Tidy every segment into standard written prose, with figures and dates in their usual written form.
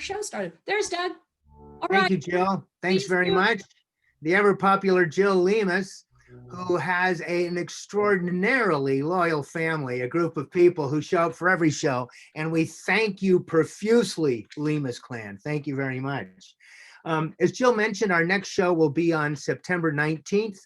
show started. There's Doug. All Thank right. you, Jill. Thanks Please very do. much. The ever popular Jill Lemus, who has an extraordinarily loyal family, a group of people who show up for every show. And we thank you profusely, Lemus clan. Thank you very much. As Jill mentioned, our next show will be on September 19th.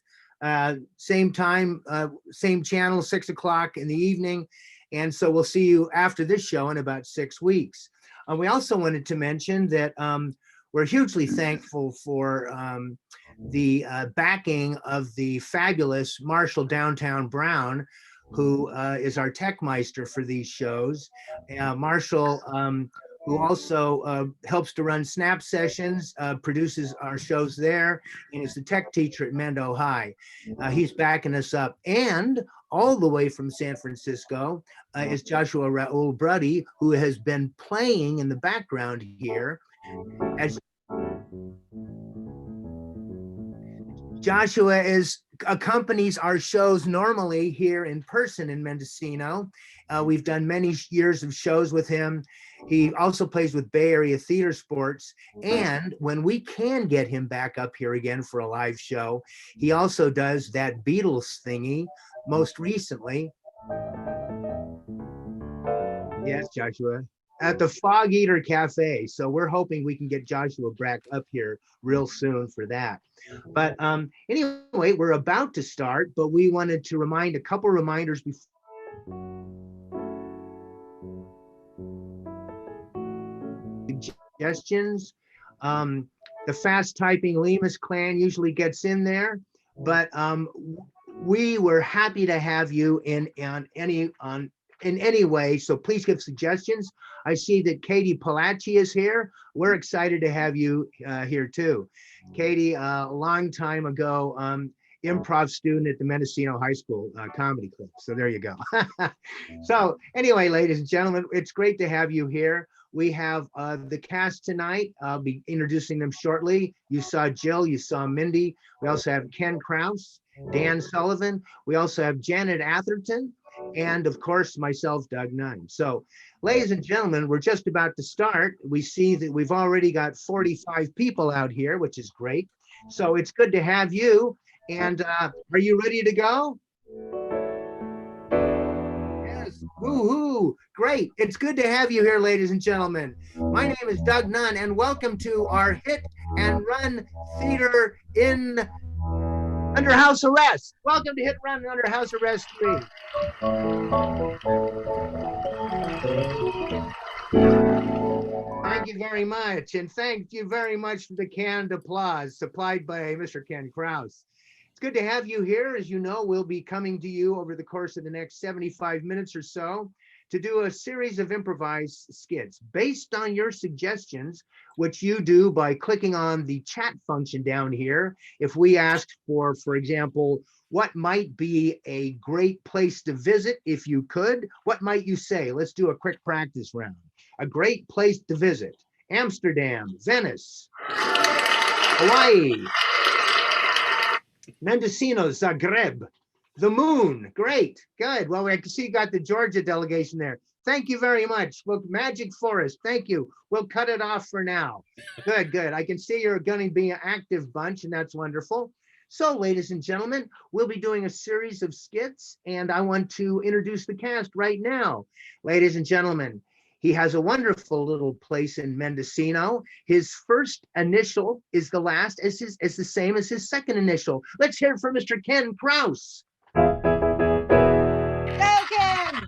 Same time, same channel, 6 o'clock in the evening. And so we'll see you after this show in about 6 weeks. We also wanted to mention that we're hugely thankful for the backing of the fabulous Marshall Downtown Brown, who is our tech meister for these shows. Marshall, who also helps to run Snap Sessions, produces our shows there, and is the tech teacher at Mendo High. He's backing us up. And all the way from San Francisco is Joshua Raoul Bruddy, who has been playing in the background here. As Joshua accompanies our shows normally here in person in Mendocino. We've done many years of shows with him. He also plays with Bay Area Theater Sports. And when we can get him back up here again for a live show, he also does that Beatles thingy most recently. Yes, Joshua. At the Fog Eater Cafe. So we're hoping we can get Joshua back up here real soon for that. But anyway, we're about to start, but we wanted to remind a couple reminders before. Suggestions. The fast typing Lemus clan usually gets in there, but we were happy to have you in any way, so please give suggestions. I see that Katie Palacci is here. We're excited to have you here too. Katie, a long time ago, improv student at the Mendocino High School Comedy Club. So there you go. So anyway, ladies and gentlemen, it's great to have you here. We have the cast tonight. I'll be introducing them shortly. You saw Jill, you saw Mindy. We also have Ken Krause, Dan Sullivan. We also have Janet Atherton, and of course, myself, Doug Nunn. So, ladies and gentlemen, we're just about to start. We see that we've already got 45 people out here, which is great. So it's good to have you. And are you ready to go? Yes, woohoo, great. It's good to have you here, ladies and gentlemen. My name is Doug Nunn, and welcome to our Hit and Run Theater in Under House Arrest. Welcome to Hit Run Under House Arrest 3. Thank you very much. And thank you very much for the canned applause supplied by Mr. Ken Krause. It's good to have you here. As you know, we'll be coming to you over the course of the next 75 minutes or so to do a series of improvised skits based on your suggestions, which you do by clicking on the chat function down here. If we asked for example, what might be a great place to visit if you could, what might you say? Let's do a quick practice round. A great place to visit: Amsterdam, Venice, Hawaii, Mendocino, Zagreb, the moon. Great, good. Well, I can see you got the Georgia delegation there. Thank you very much. Well, Magic Forest, thank you. We'll cut it off for now. Good, good. I can see you're going to be an active bunch, and that's wonderful. So, ladies and gentlemen, we'll be doing a series of skits, and I want to introduce the cast right now. Ladies and gentlemen, he has a wonderful little place in Mendocino. His first initial is the last, is the same as his second initial. Let's hear it for Mr. Ken Krause. Hey, Ken!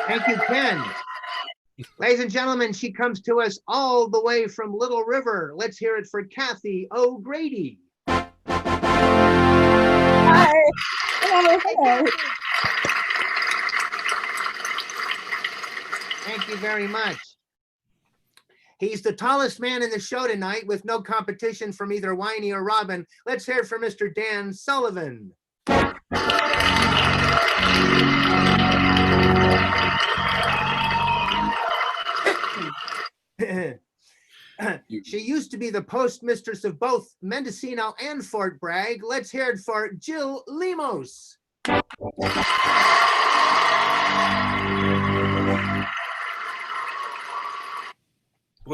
Thank you, Ken. Ladies and gentlemen, she comes to us all the way from Little River. Let's hear it for Kathy O'Grady. Hi. Hello, hello. Thank you very much. He's the tallest man in the show tonight with no competition from either Whiny or Robin. Let's hear it for Mr. Dan Sullivan. She used to be the postmistress of both Mendocino and Fort Bragg. Let's hear it for Jill Lemos. Boy,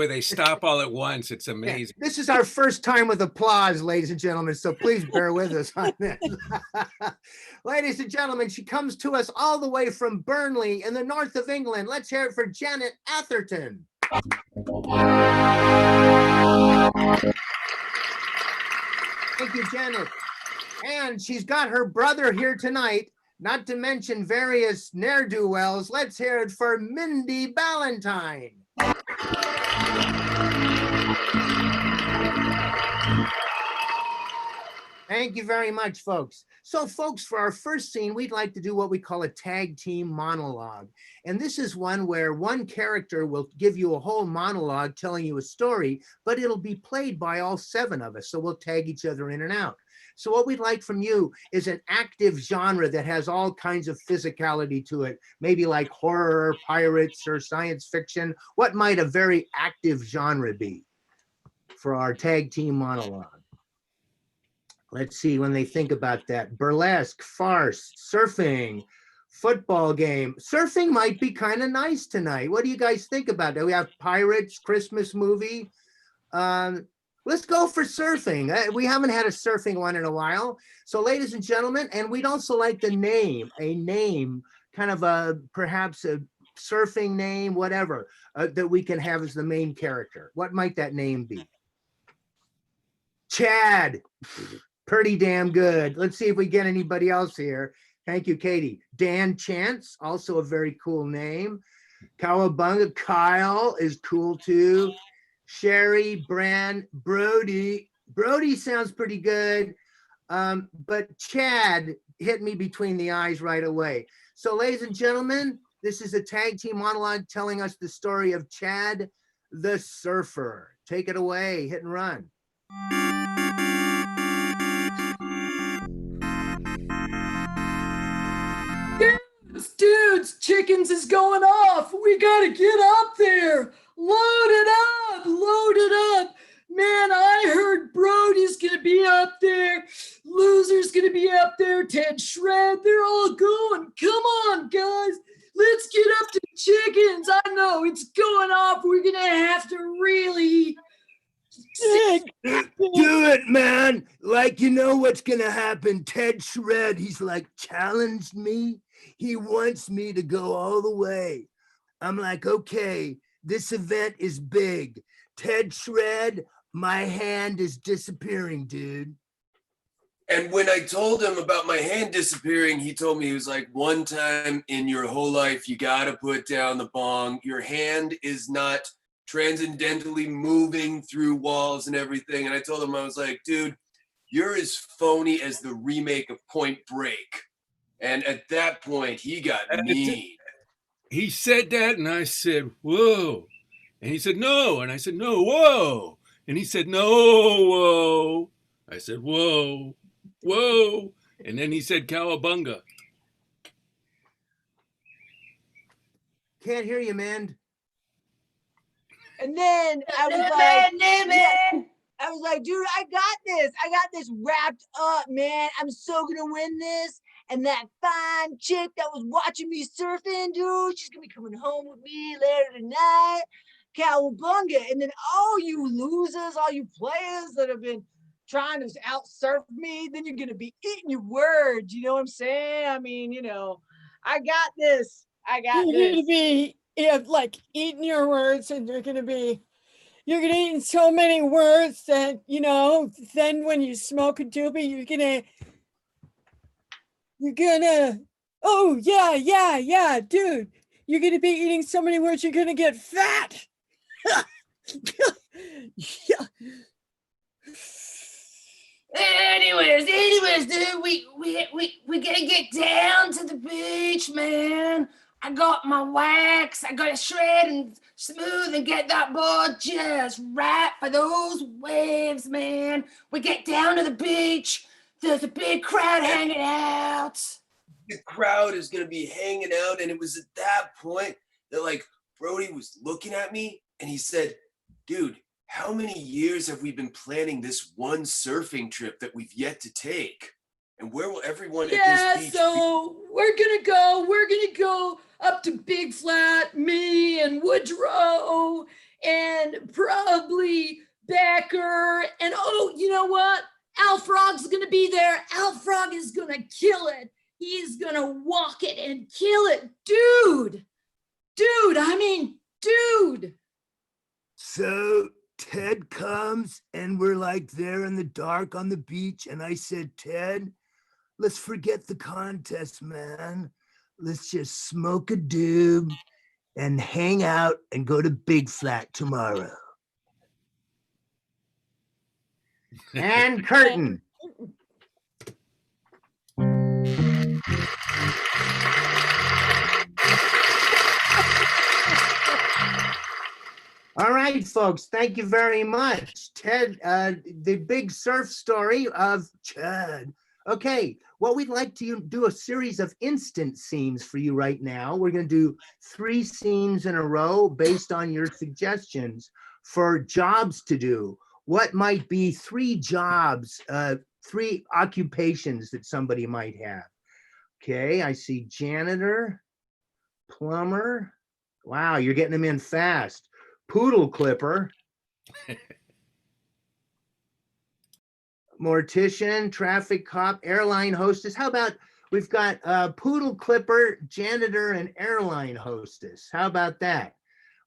they stop all at once. It's amazing. This is our first time with applause, ladies and gentlemen, so please bear with us on this. Ladies and gentlemen, she comes to us all the way from Burnley in the north of England. Let's hear it for Janet Atherton. Thank you, Janet. And she's got her brother here tonight, not to mention various ne'er-do-wells. Let's hear it for Mindy Ballantyne. Thank you very much, folks. So, folks, for our first scene, we'd like to do what we call a tag team monologue. And this is one where one character will give you a whole monologue telling you a story, but it'll be played by all 7 of us. So we'll tag each other in and out. So what we'd like from you is an active genre that has all kinds of physicality to it, maybe like horror, pirates, or science fiction. What might a very active genre be for our tag team monologue? Let's see when they think about that. Burlesque, farce, surfing, football game. Surfing might be kind of nice tonight. What do you guys think about that? We have pirates, Christmas movie. Let's go for surfing. We haven't had a surfing one in a while. So ladies and gentlemen, and we'd also like the name, a name, kind of a, perhaps a surfing name, whatever, that we can have as the main character. What might that name be? Chad. Pretty damn good. Let's see if we get anybody else here. Thank you, Katie. Dan Chance, also a very cool name. Cowabunga, Kyle is cool too. Sherry, Bran, Brody. Brody sounds pretty good. But Chad hit me between the eyes right away. So ladies and gentlemen, this is a tag team monologue telling us the story of Chad the Surfer. Take it away, hit and run. Dudes, Chickens is going off. We gotta get up there. Load it up, load it up. Man, I heard Brody's gonna be up there. Loser's gonna be up there. Ted Shred, they're all going. Come on, guys. Let's get up to Chickens. I know it's going off. We're gonna have to really do it, man. Like, you know what's gonna happen. Ted Shred, he's like challenged me. He wants me to go all the way. I'm like, okay, this event is big. Ted Shred, my hand is disappearing, dude. And when I told him about my hand disappearing, he told me, he was like, one time in your whole life, you got to put down the bong. Your hand is not transcendentally moving through walls and everything. And I told him, I was like, dude, you're as phony as the remake of Point Break. And at that point, he got mean. He said that, and I said, whoa. And he said, no. And I said, no, whoa. And he said, no, whoa. I said, whoa, whoa. And then he said, cowabunga. Can't hear you, man. And then I was like, dude, I got this. I got this wrapped up, man. I'm so gonna win this. And that fine chick that was watching me surfing, dude, she's gonna be coming home with me later tonight. Cowabunga. And then all you losers, all you players that have been trying to out surf me, then you're gonna be eating your words. You know what I'm saying? I mean, you know, I got this. I got You're this. gonna be like eating your words, and you're gonna eat so many words that, you know, then when you smoke a doobie, you're gonna, oh yeah, dude, you're gonna be eating so many words, you're gonna get fat. Yeah. Anyways, dude, we gotta get down to the beach, man. I got my wax. I got to shred and smooth and get that board just right for those waves, man. We get down to the beach. There's a big crowd hanging out. The crowd is going to be hanging out. And it was at that point that, like, Brody was looking at me and he said, dude, how many years have we been planning this one surfing trip that we've yet to take? And where will everyone at Yeah, this beach be? so we're gonna go up to Big Flat, me and Woodrow, and probably Becker, and oh, you know what? Al Frog's gonna be there. Al Frog is gonna kill it. He's gonna walk it and kill it. Dude, dude. So Ted comes and we're like there in the dark on the beach. And I said, Ted, let's forget the contest, man. Let's just smoke a doob and hang out and go to Big Flat tomorrow. And curtain. All right, folks, thank you very much. Ted, the big surf story of Chad. Okay, what we'd like to do a series of instant scenes for you right now. We're going to do 3 scenes in a row based on your suggestions for jobs to do. What might be 3 jobs, 3 occupations that somebody might have? Okay, I see janitor, plumber. Wow, you're getting them in fast. Poodle clipper, mortician, traffic cop, airline hostess. How about we've got poodle clipper, janitor, and airline hostess? How about that?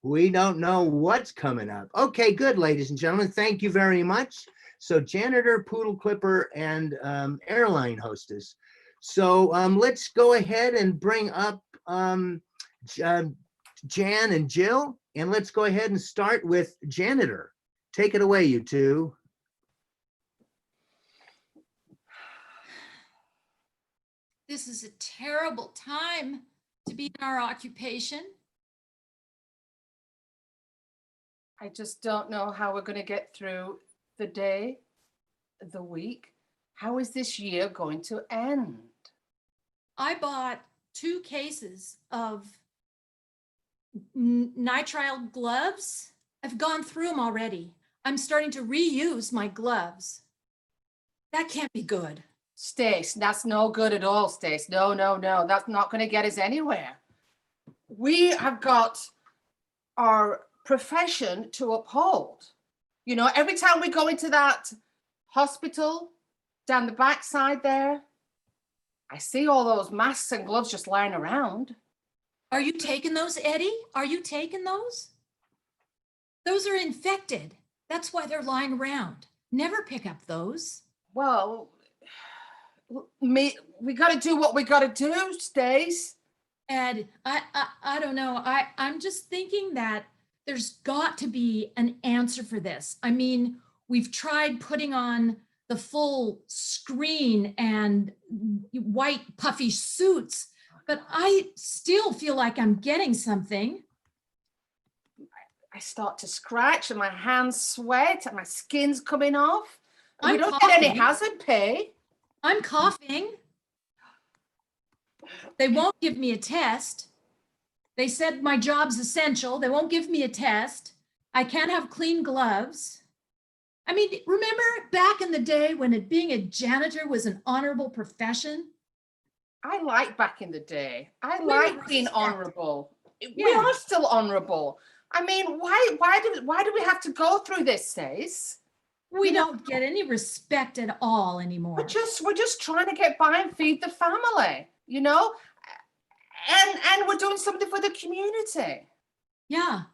We don't know what's coming up. Okay, good, ladies and gentlemen. Thank you very much. So janitor, poodle clipper, and airline hostess. So let's go ahead and bring up Jan and Jill. And let's go ahead and start with janitor. Take it away, you two. This is a terrible time to be in our occupation. I just don't know how we're going to get through the day, the week. How is this year going to end? I bought 2 cases of nitrile gloves. I've gone through them already. I'm starting to reuse my gloves. That can't be good. Stace, that's no good at all, Stace. No. That's not going to get us anywhere. We have got our profession to uphold. You know, every time we go into that hospital down the backside there, I see all those masks and gloves just lying around. Are you taking those, Eddie? Are you taking those? Those are infected. That's why they're lying around. Never pick up those. Well, we got to do what we got to do, Stace. Ed, I don't know. I'm just thinking that there's got to be an answer for this. I mean, we've tried putting on the full screen and white puffy suits, but I still feel like I'm getting something. I start to scratch and my hands sweat and my skin's coming off. And we I'm don't get any coughing. hazard pay. I'm coughing. They won't give me a test. They said my job's essential. They won't give me a test. I can't have clean gloves. I mean, remember back in the day when being a janitor was an honorable profession? I like back in the day. I We like were being respected. honorable. We Yeah. are still honorable. I mean, why do we have to go through this, Stace? We You know- don't get any respect at all anymore. We're just trying to get by and feed the family, you know? And we're doing something for the community. Yeah,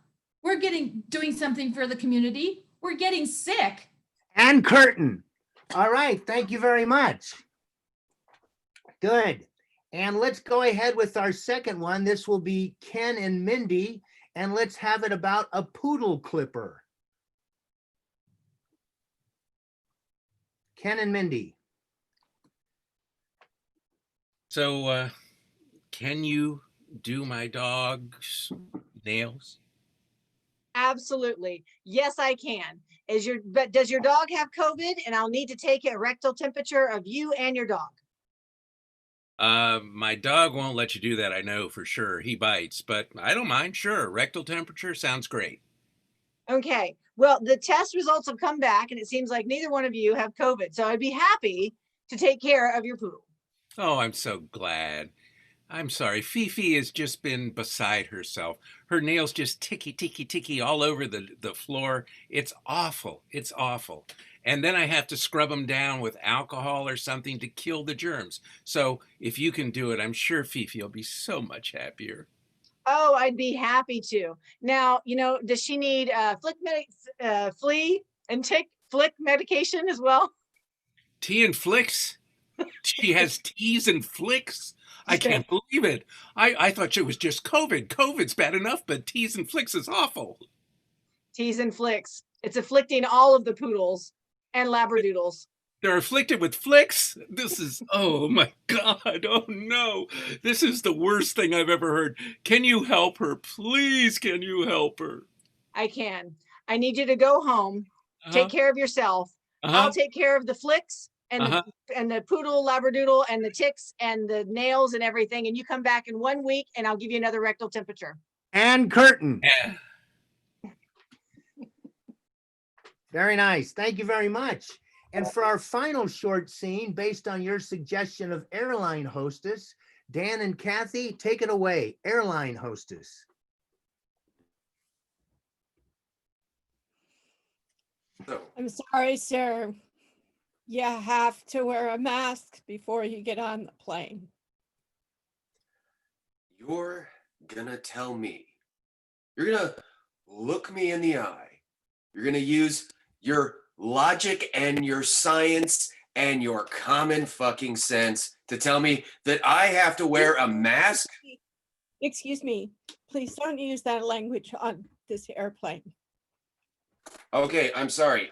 we're doing something for the community. We're getting sick. And curtain. All right, thank you very much. Good. And let's go ahead with our second one. This will be Ken and Mindy, and let's have it about a poodle clipper. Ken and Mindy. So, can you do my dog's nails? Absolutely. Yes, I can. But does your dog have COVID? And I'll need to take a rectal temperature of you and your dog. My dog won't let you do that, I know for sure. He bites, but I don't mind. Sure, rectal temperature sounds great. Okay. Well, the test results have come back and it seems like neither one of you have COVID. So I'd be happy to take care of your poodle. Oh, I'm so glad. I'm sorry. Fifi has just been beside herself. Her nails just ticky, ticky, ticky all over the floor. It's awful. It's awful. And then I have to scrub them down with alcohol or something to kill the germs. So if you can do it, I'm sure Fifi will be so much happier. Oh, I'd be happy to. Now, does she need flea and tick flick medication as well? Tea and flicks? She has teas and flicks? I can't believe it. I thought it was just COVID. COVID's bad enough, but teas and flicks is awful. Teas and flicks. It's afflicting all of the poodles and labradoodles. They're afflicted with flicks? This is, oh my God, oh no. This is the worst thing I've ever heard. Can you help her? Please, can you help her? I can. I need you to go home, take care of yourself. I'll take care of the flicks and the poodle, labradoodle, and the ticks and the nails and everything. And you come back in 1 week and I'll give you another rectal temperature. And curtain. Yeah. Very nice. Thank you very much. And for our final short scene, based on your suggestion of Airline hostess, Dan and Kathy, take it away. Airline hostess. I'm sorry, sir. You have to wear a mask before you get on the plane. You're gonna tell me, you're gonna look me in the eye, you're gonna use your logic and your science and your common fucking sense to tell me that I have to wear a mask? Excuse me, please don't use that language on this airplane. Okay, I'm sorry.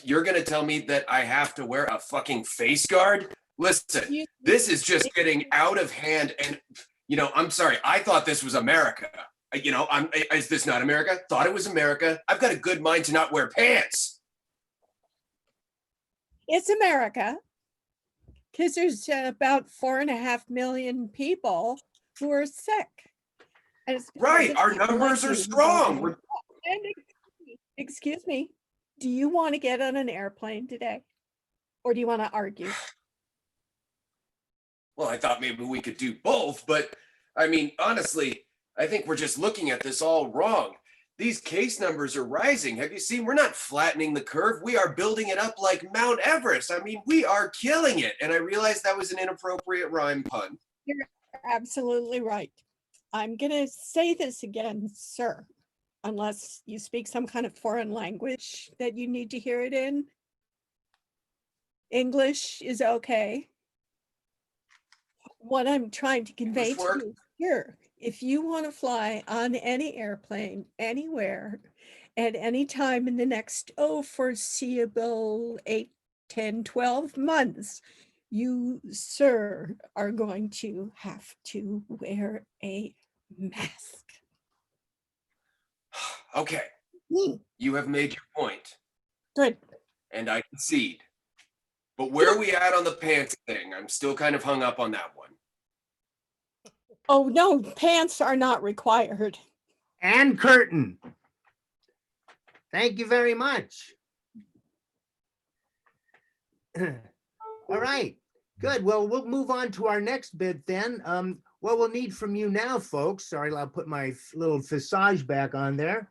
You're gonna tell me that I have to wear a fucking face guard? Listen, this is just getting out of hand, and I'm sorry. I thought this was America. Is this not America? Thought it was America. I've got a good mind to not wear pants. It's America, because there's about 4.5 million people who are sick. And it's right, our numbers are strong. Excuse me, do you want to get on an airplane today? Or do you want to argue? Well, I thought maybe we could do both, but I mean, honestly, I think we're just looking at this all wrong. These case numbers are rising. Have you seen? We're not flattening the curve. We are building it up like Mount Everest. I mean, we are killing it. And I realized that was an inappropriate rhyme pun. You're absolutely right. I'm going to say this again, sir, unless you speak some kind of foreign language that you need to hear it in. English is okay. What I'm trying to convey to you here, if you want to fly on any airplane, anywhere, at any time in the next, foreseeable 8, 10, 12 months, you, sir, are going to have to wear a mask. Okay. You have made your point. Good. And I concede. But where are we at on the pants thing? I'm still kind of hung up on that one. Oh, no, pants are not required. And curtain. Thank you very much. All right, good. Well, we'll move on to our next bit then. What we'll need from you now, folks, sorry, I'll put my little visage back on there.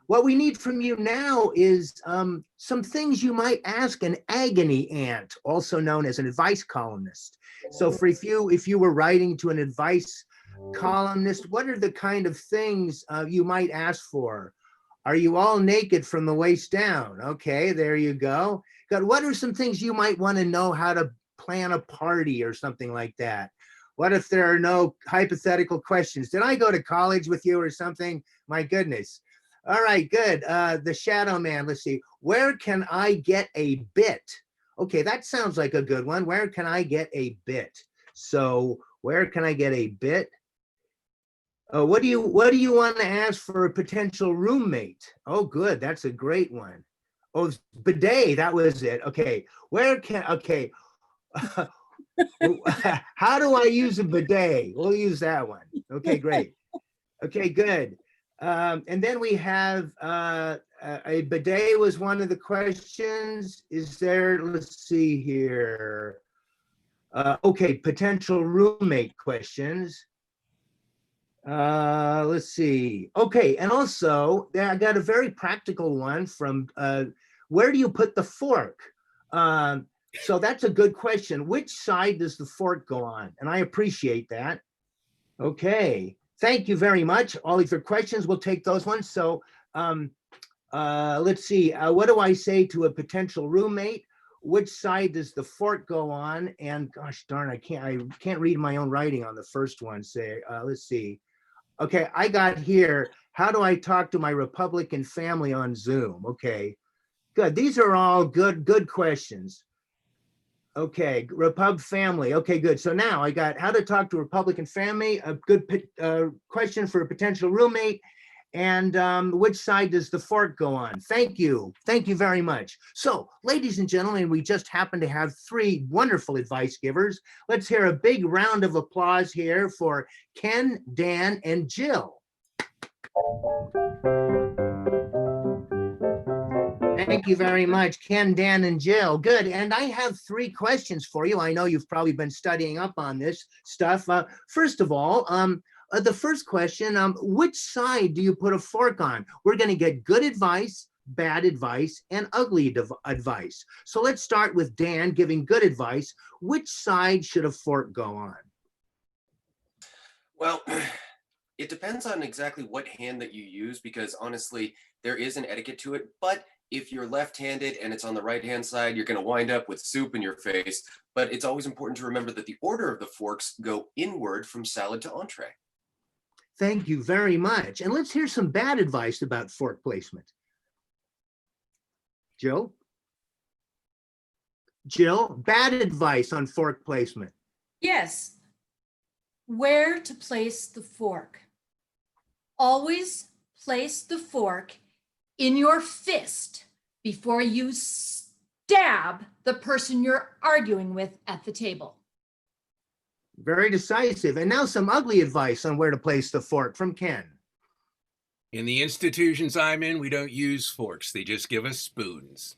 What we need from you now is some things you might ask an agony aunt, also known as an advice columnist. So for if you were writing to an advice columnist, what are the kind of things you might ask for? Are you all naked from the waist down? Okay, there you go. Good. What are some things you might want to know how to plan a party or something like that? What if there are no hypothetical questions? Did I go to college with you or something? My goodness. All right, good. The Shadow Man, let's see. Where can I get a bit? Okay, that sounds like a good one. Where can I get a bit? So where can I get a bit? What do you want to ask for a potential roommate? Oh, good. That's a great one. Oh, bidet. That was it. Okay. Okay. How do I use a bidet? We'll use that one. Okay, great. Okay, good. And then we have A bidet was one of the questions. Is there, let's see here. Okay, potential roommate questions. Let's see. Okay, and also I got a very practical one from where do you put the fork? So that's a good question. Which side does the fork go on? And I appreciate that. Okay, thank you very much. All of your questions, we'll take those ones. So let's see. What do I say to a potential roommate? Which side does the fork go on? And gosh darn, I can't read my own writing on the first one. Say, let's see. Okay, I got here. How do I talk to my Republican family on Zoom? Okay, good. These are all good questions. Okay, Repub family. Okay, good. So now I got how to talk to a Republican family, a good question for a potential roommate, and which side does the fork go on? Thank you. Thank you very much. So, ladies and gentlemen, we just happen to have 3 wonderful advice givers. Let's hear a big round of applause here for Ken, Dan, and Jill. Thank you very much, Ken, Dan, and Jill. Good. And I have 3 questions for you. I know you've probably been studying up on this stuff. First of all, the first question, which side do you put a fork on? We're going to get good advice, bad advice, and ugly advice. So let's start with Dan giving good advice. Which side should a fork go on? Well, it depends on exactly what hand that you use, because honestly, there is an etiquette to it. But if you're left-handed and it's on the right-hand side, you're going to wind up with soup in your face. But it's always important to remember that the order of the forks go inward from salad to entree. Thank you very much. And let's hear some bad advice about fork placement. Jill? Jill, bad advice on fork placement. Yes. Where to place the fork. Always place the fork in your fist before you stab the person you're arguing with at the table. Very decisive. And now some ugly advice on where to place the fork from Ken. In the institutions I'm in, we don't use forks. They just give us spoons.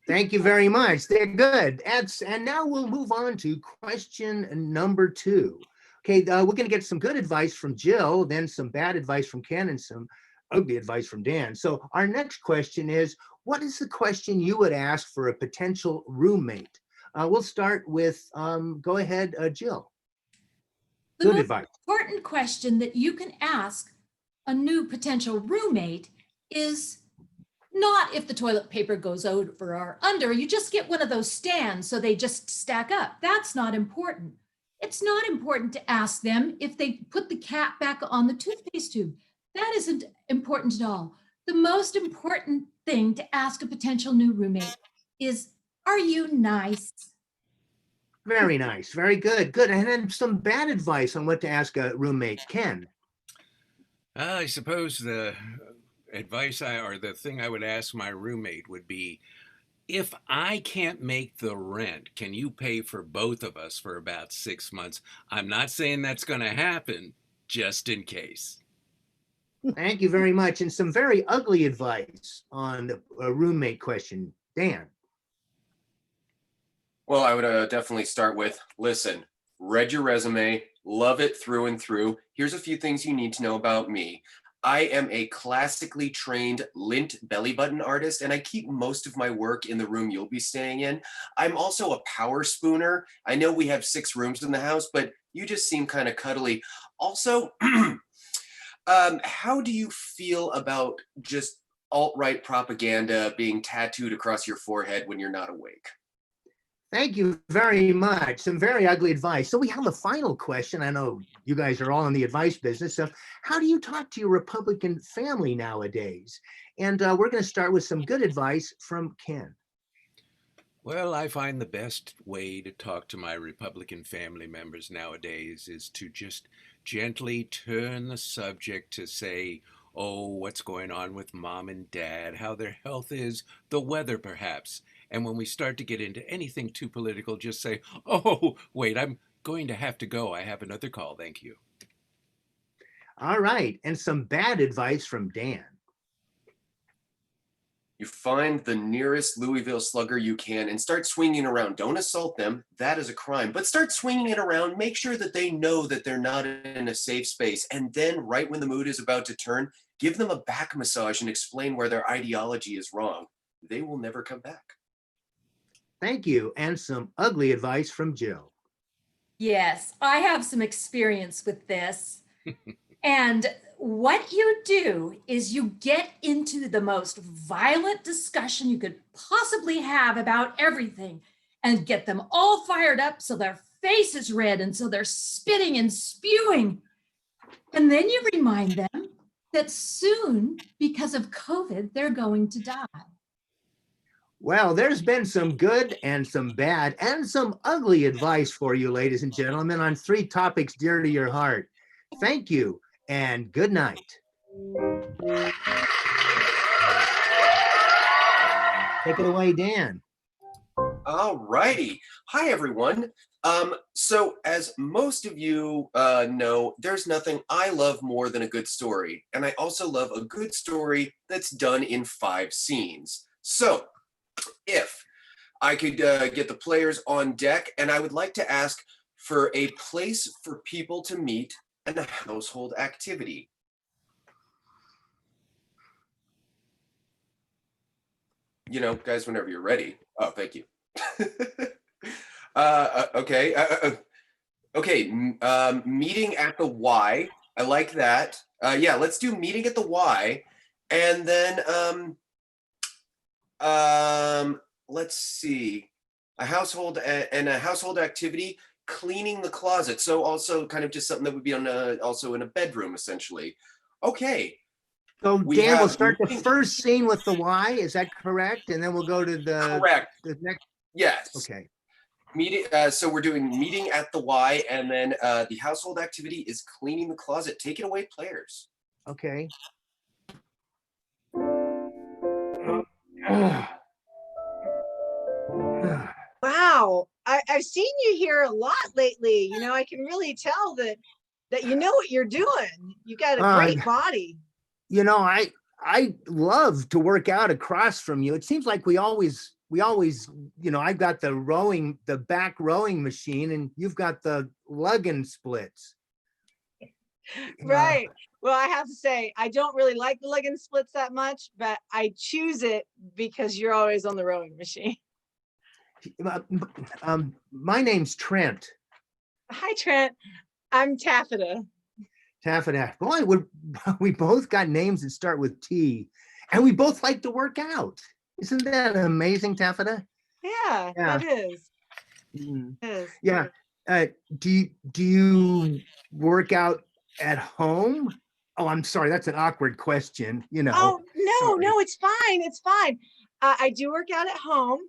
Thank you very much. They're good. And now we'll move on to question number 2. Okay, we're going to get some good advice from Jill, then some bad advice from Ken, and some ugly advice from Dan. So our next question is, what is the question you would ask for a potential roommate? We'll start with, go ahead, Jill. Good advice. The important question that you can ask a new potential roommate is not if the toilet paper goes over or under. You just get one of those stands so they just stack up. That's not important. It's not important to ask them if they put the cap back on the toothpaste tube. That isn't important at all. The most important thing to ask a potential new roommate is, are you nice? Very nice. Very good. Good. And then some bad advice on what to ask a roommate. Ken. I suppose the advice or the thing I would ask my roommate would be, if I can't make the rent, can you pay for both of us for about 6 months? I'm not saying that's going to happen, just in case. Thank you very much. And some very ugly advice on a roommate question. Dan. Well, I would definitely start with, listen, read your resume, love it through and through. Here's a few things you need to know about me. I am a classically trained lint belly button artist, and I keep most of my work in the room you'll be staying in. I'm also a power spooner. I know we have 6 rooms in the house, but you just seem kind of cuddly. Also, how do you feel about just alt-right propaganda being tattooed across your forehead when you're not awake? Thank you very much. Some very ugly advice. So we have a final question. I know you guys are all in the advice business. So how do you talk to your Republican family nowadays? And we're going to start with some good advice from Ken. Well, I find the best way to talk to my Republican family members nowadays is to just gently turn the subject to say, oh, what's going on with mom and dad, how their health is, the weather perhaps. And when we start to get into anything too political, just say, oh, wait, I'm going to have to go. I have another call. Thank you. All right. And some bad advice from Dan. You find the nearest Louisville slugger you can and start swinging around. Don't assault them. That is a crime. But start swinging it around. Make sure that they know that they're not in a safe space. And then right when the mood is about to turn, give them a back massage and explain where their ideology is wrong. They will never come back. Thank you. And some ugly advice from Jill. Yes, I have some experience with this. And what you do is you get into the most violent discussion you could possibly have about everything and get them all fired up so their face is red and so they're spitting and spewing. And then you remind them that soon, because of COVID, they're going to die. Well, there's been some good and some bad and some ugly advice for you, ladies and gentlemen, on 3 topics dear to your heart. Thank you and good night. Take it away, Dan. All righty. Hi, everyone. So as most of you know, there's nothing I love more than a good story. And I also love a good story that's done in 5 scenes. So if I could get the players on deck, and I would like to ask for a place for people to meet and a household activity. You know, guys, whenever you're ready. Oh, thank you. Okay. Okay. Meeting at the Y. I like that. Yeah, let's do meeting at the Y. And then let's see, a household and a household activity, cleaning the closet. So also kind of just something that would be on also in a bedroom, essentially. Okay. So Dan, we'll start the first scene with the Y. Is that correct? And then we'll go to the next. Yes. Okay. Meeting. So we're doing meeting at the Y, and then the household activity is cleaning the closet. Take it away, players. Okay. Wow, I've seen you here a lot lately. You know, I can really tell that you know what you're doing. You got a great body. You know, I love to work out across from you. It seems like we always, you know, I've got the back rowing machine, and you've got the lugging splits. Right. Well, I have to say, I don't really like the lugging splits that much, but I choose it because you're always on the rowing machine. My name's Trent. Hi, Trent. I'm Taffeta. Taffeta. Boy, we both got names that start with T, and we both like to work out. Isn't that amazing, Taffeta? Yeah, that is. Mm. It is. Yeah. Do you work out at home? Oh, I'm sorry. That's an awkward question. You know. Oh, no, Sorry. no, it's fine. It's fine. I do work out at home.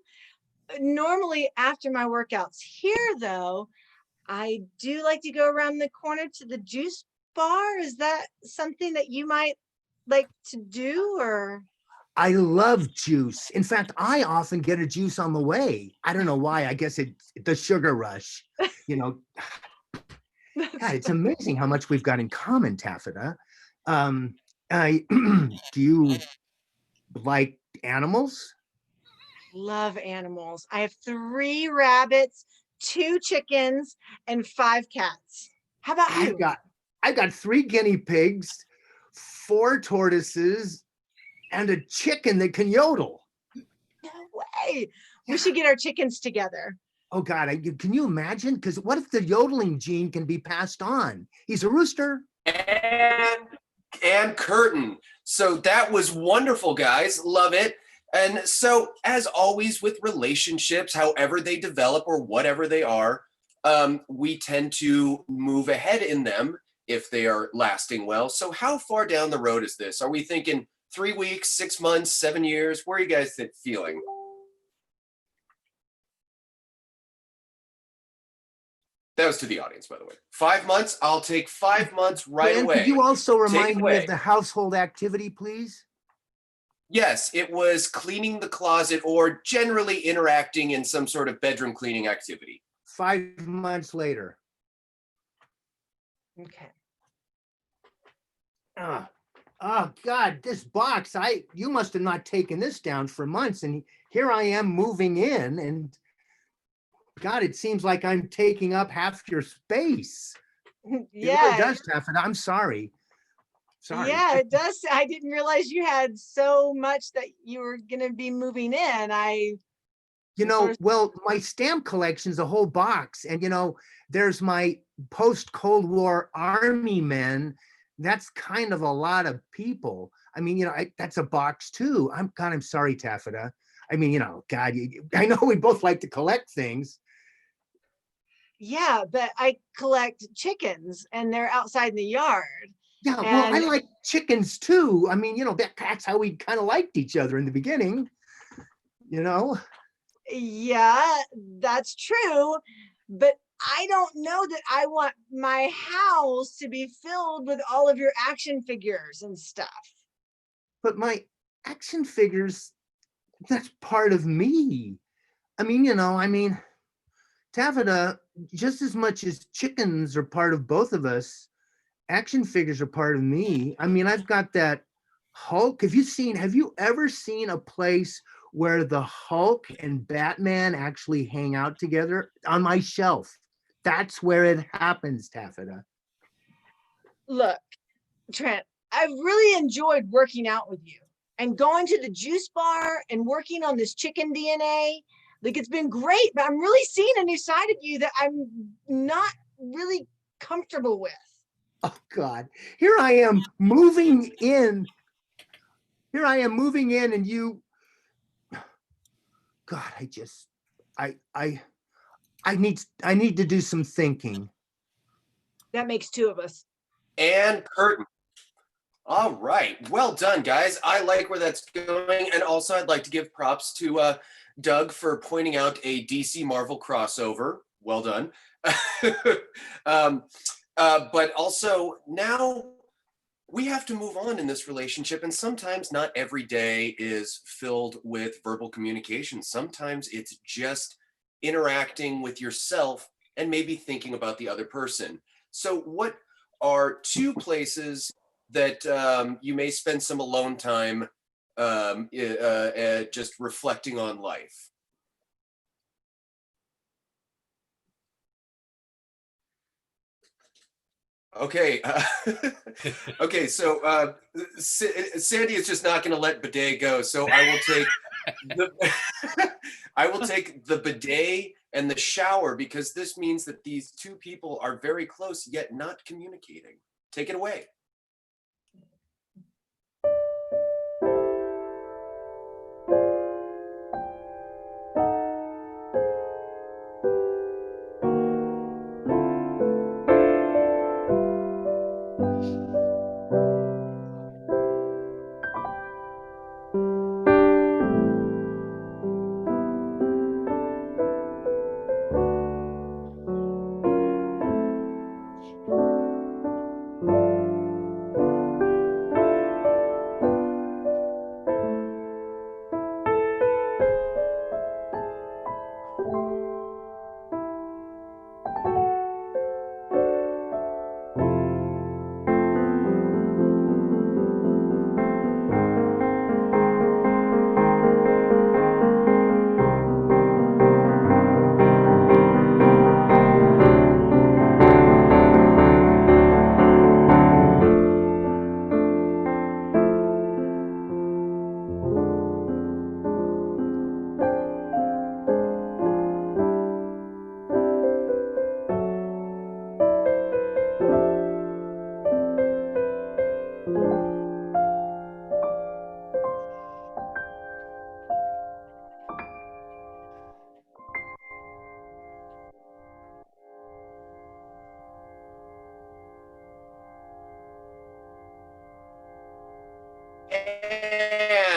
Normally after my workouts here, though, I do like to go around the corner to the juice bar. Is that something that you might like to do, or? I love juice. In fact, I often get a juice on the way. I don't know why. I guess it's the sugar rush. You know, God, it's amazing how much we've got in common, Taffeta. Do you like animals? Love animals. I have 3 rabbits, 2 chickens, and 5 cats. How about you? I've got 3 guinea pigs, 4 tortoises, and a chicken that can yodel. No way. We should get our chickens together. Oh God, can you imagine? Because what if the yodeling gene can be passed on? He's a rooster. And curtain. So that was wonderful, guys. Love it. And so, as always with relationships, however they develop or whatever they are, we tend to move ahead in them if they are lasting well. So how far down the road is this? Are we thinking 3 weeks, 6 months, 7 years? Where are you guys feeling? That was to the audience, by the way. 5 months? I'll take 5 months right away. Could you also remind me of the household activity, please? Yes, it was cleaning the closet or generally interacting in some sort of bedroom cleaning activity. 5 months later. Okay. Oh God, this box, you must have not taken this down for months. And here I am moving in, and God, it seems like I'm taking up half your space. It really Yeah, does, Taffeta. I'm sorry. Sorry. yeah, it does. I didn't realize you had so much that you were gonna be moving in. Well, my stamp collection's a whole box. And, there's my post-Cold War Army men. That's kind of a lot of people. I mean, that's a box too. I'm sorry, Taffeta. I mean, God, I know we both like to collect things. Yeah, but I collect chickens and they're outside in the yard. Yeah, well, I And like chickens too. I mean, that's how we kind of liked each other in the beginning, yeah, that's true. But I don't know that I want my house to be filled with all of your action figures and stuff. But my action figures, that's part of me. I mean, Taffeta, just as much as chickens are part of both of us, action figures are part of me. I mean, I've got that Hulk. Have you ever seen a place where the Hulk and Batman actually hang out together? On my shelf. That's where it happens, Taffeta. Look, Trent, I've really enjoyed working out with you and going to the juice bar and working on this chicken DNA. Like, it's been great, but I'm really seeing a new side of you that I'm not really comfortable with. Oh God, here I am moving in. And you, God, I need to do some thinking. That makes two of us. And curtain. All right. Well done, guys. I like where that's going. And also, I'd like to give props to Doug for pointing out a DC Marvel crossover. Well done. But also, now we have to move on in this relationship. And sometimes not every day is filled with verbal communication. Sometimes it's just interacting with yourself and maybe thinking about the other person. So what are two places that you may spend some alone time just reflecting on life? Okay. Okay. So Sandy is just not going to let bidet go. So I will take I will take the bidet and the shower, because this means that these two people are very close yet not communicating. Take it away.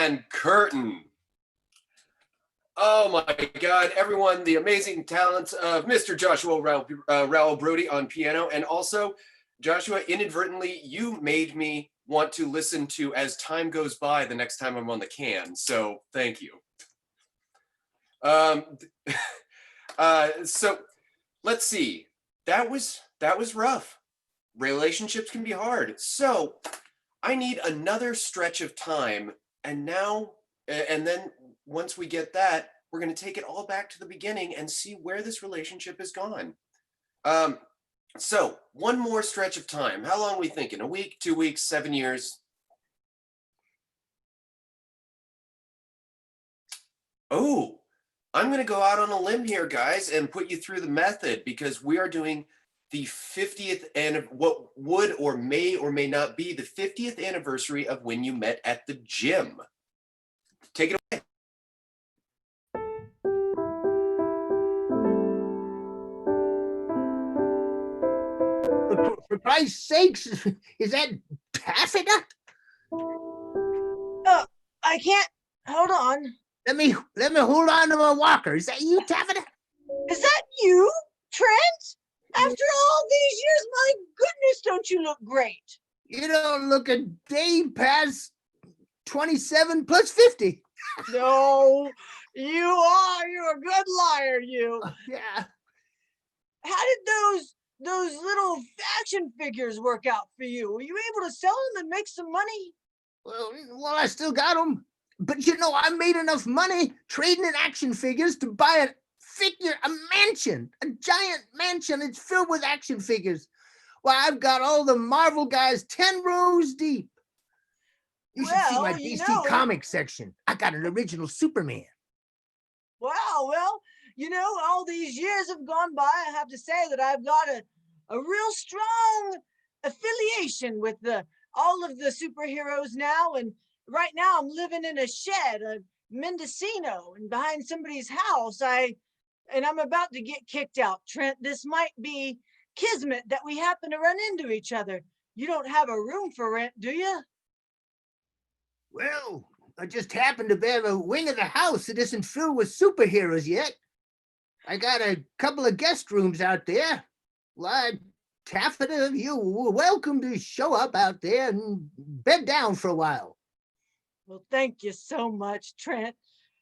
And curtain. Oh my God, everyone, the amazing talents of Mr. Joshua Raoul Brody on piano. And also, Joshua, inadvertently, you made me want to listen to As Time Goes By the next time I'm on the can. So thank you. So let's see. That was rough. Relationships can be hard. So I need another stretch of time. And then once we get that, we're going to take it all back to the beginning and see where this relationship has gone. So one more stretch of time. How long are we thinking? A week, 2 weeks, 7 years? Oh, I'm going to go out on a limb here, guys, and put you through the method, because we are doing the 50th and what would or may not be the 50th anniversary of when you met at the gym. Take it away. For Christ's sakes, is that taffeta? Oh, I can't. Hold on. Let me hold on to my walker. Is that you, taffeta? Is that you, Trent? After all these years, my goodness, don't you look great? You don't look a day past 27 plus 50. No, you're a good liar, you. Yeah. How did those little action figures work out for you? Were you able to sell them and make some money? Well, I still got them. But I made enough money trading in action figures to buy a mansion, a giant mansion. It's filled with action figures. Well, I've got all the Marvel guys 10 rows deep. You should see my DC Comics section. I got an original Superman. Wow, well, all these years have gone by. I have to say that I've got a real strong affiliation with all of the superheroes now. And right now I'm living in a shed, a Mendocino, and behind somebody's house. And I'm about to get kicked out. Trent, this might be kismet that we happen to run into each other. You don't have a room for rent, do you? Well, I just happen to have a wing of the house that isn't filled with superheroes yet. I got a couple of guest rooms out there. Well, Taffeta, you're welcome to show up out there and bed down for a while. Well, thank you so much, Trent.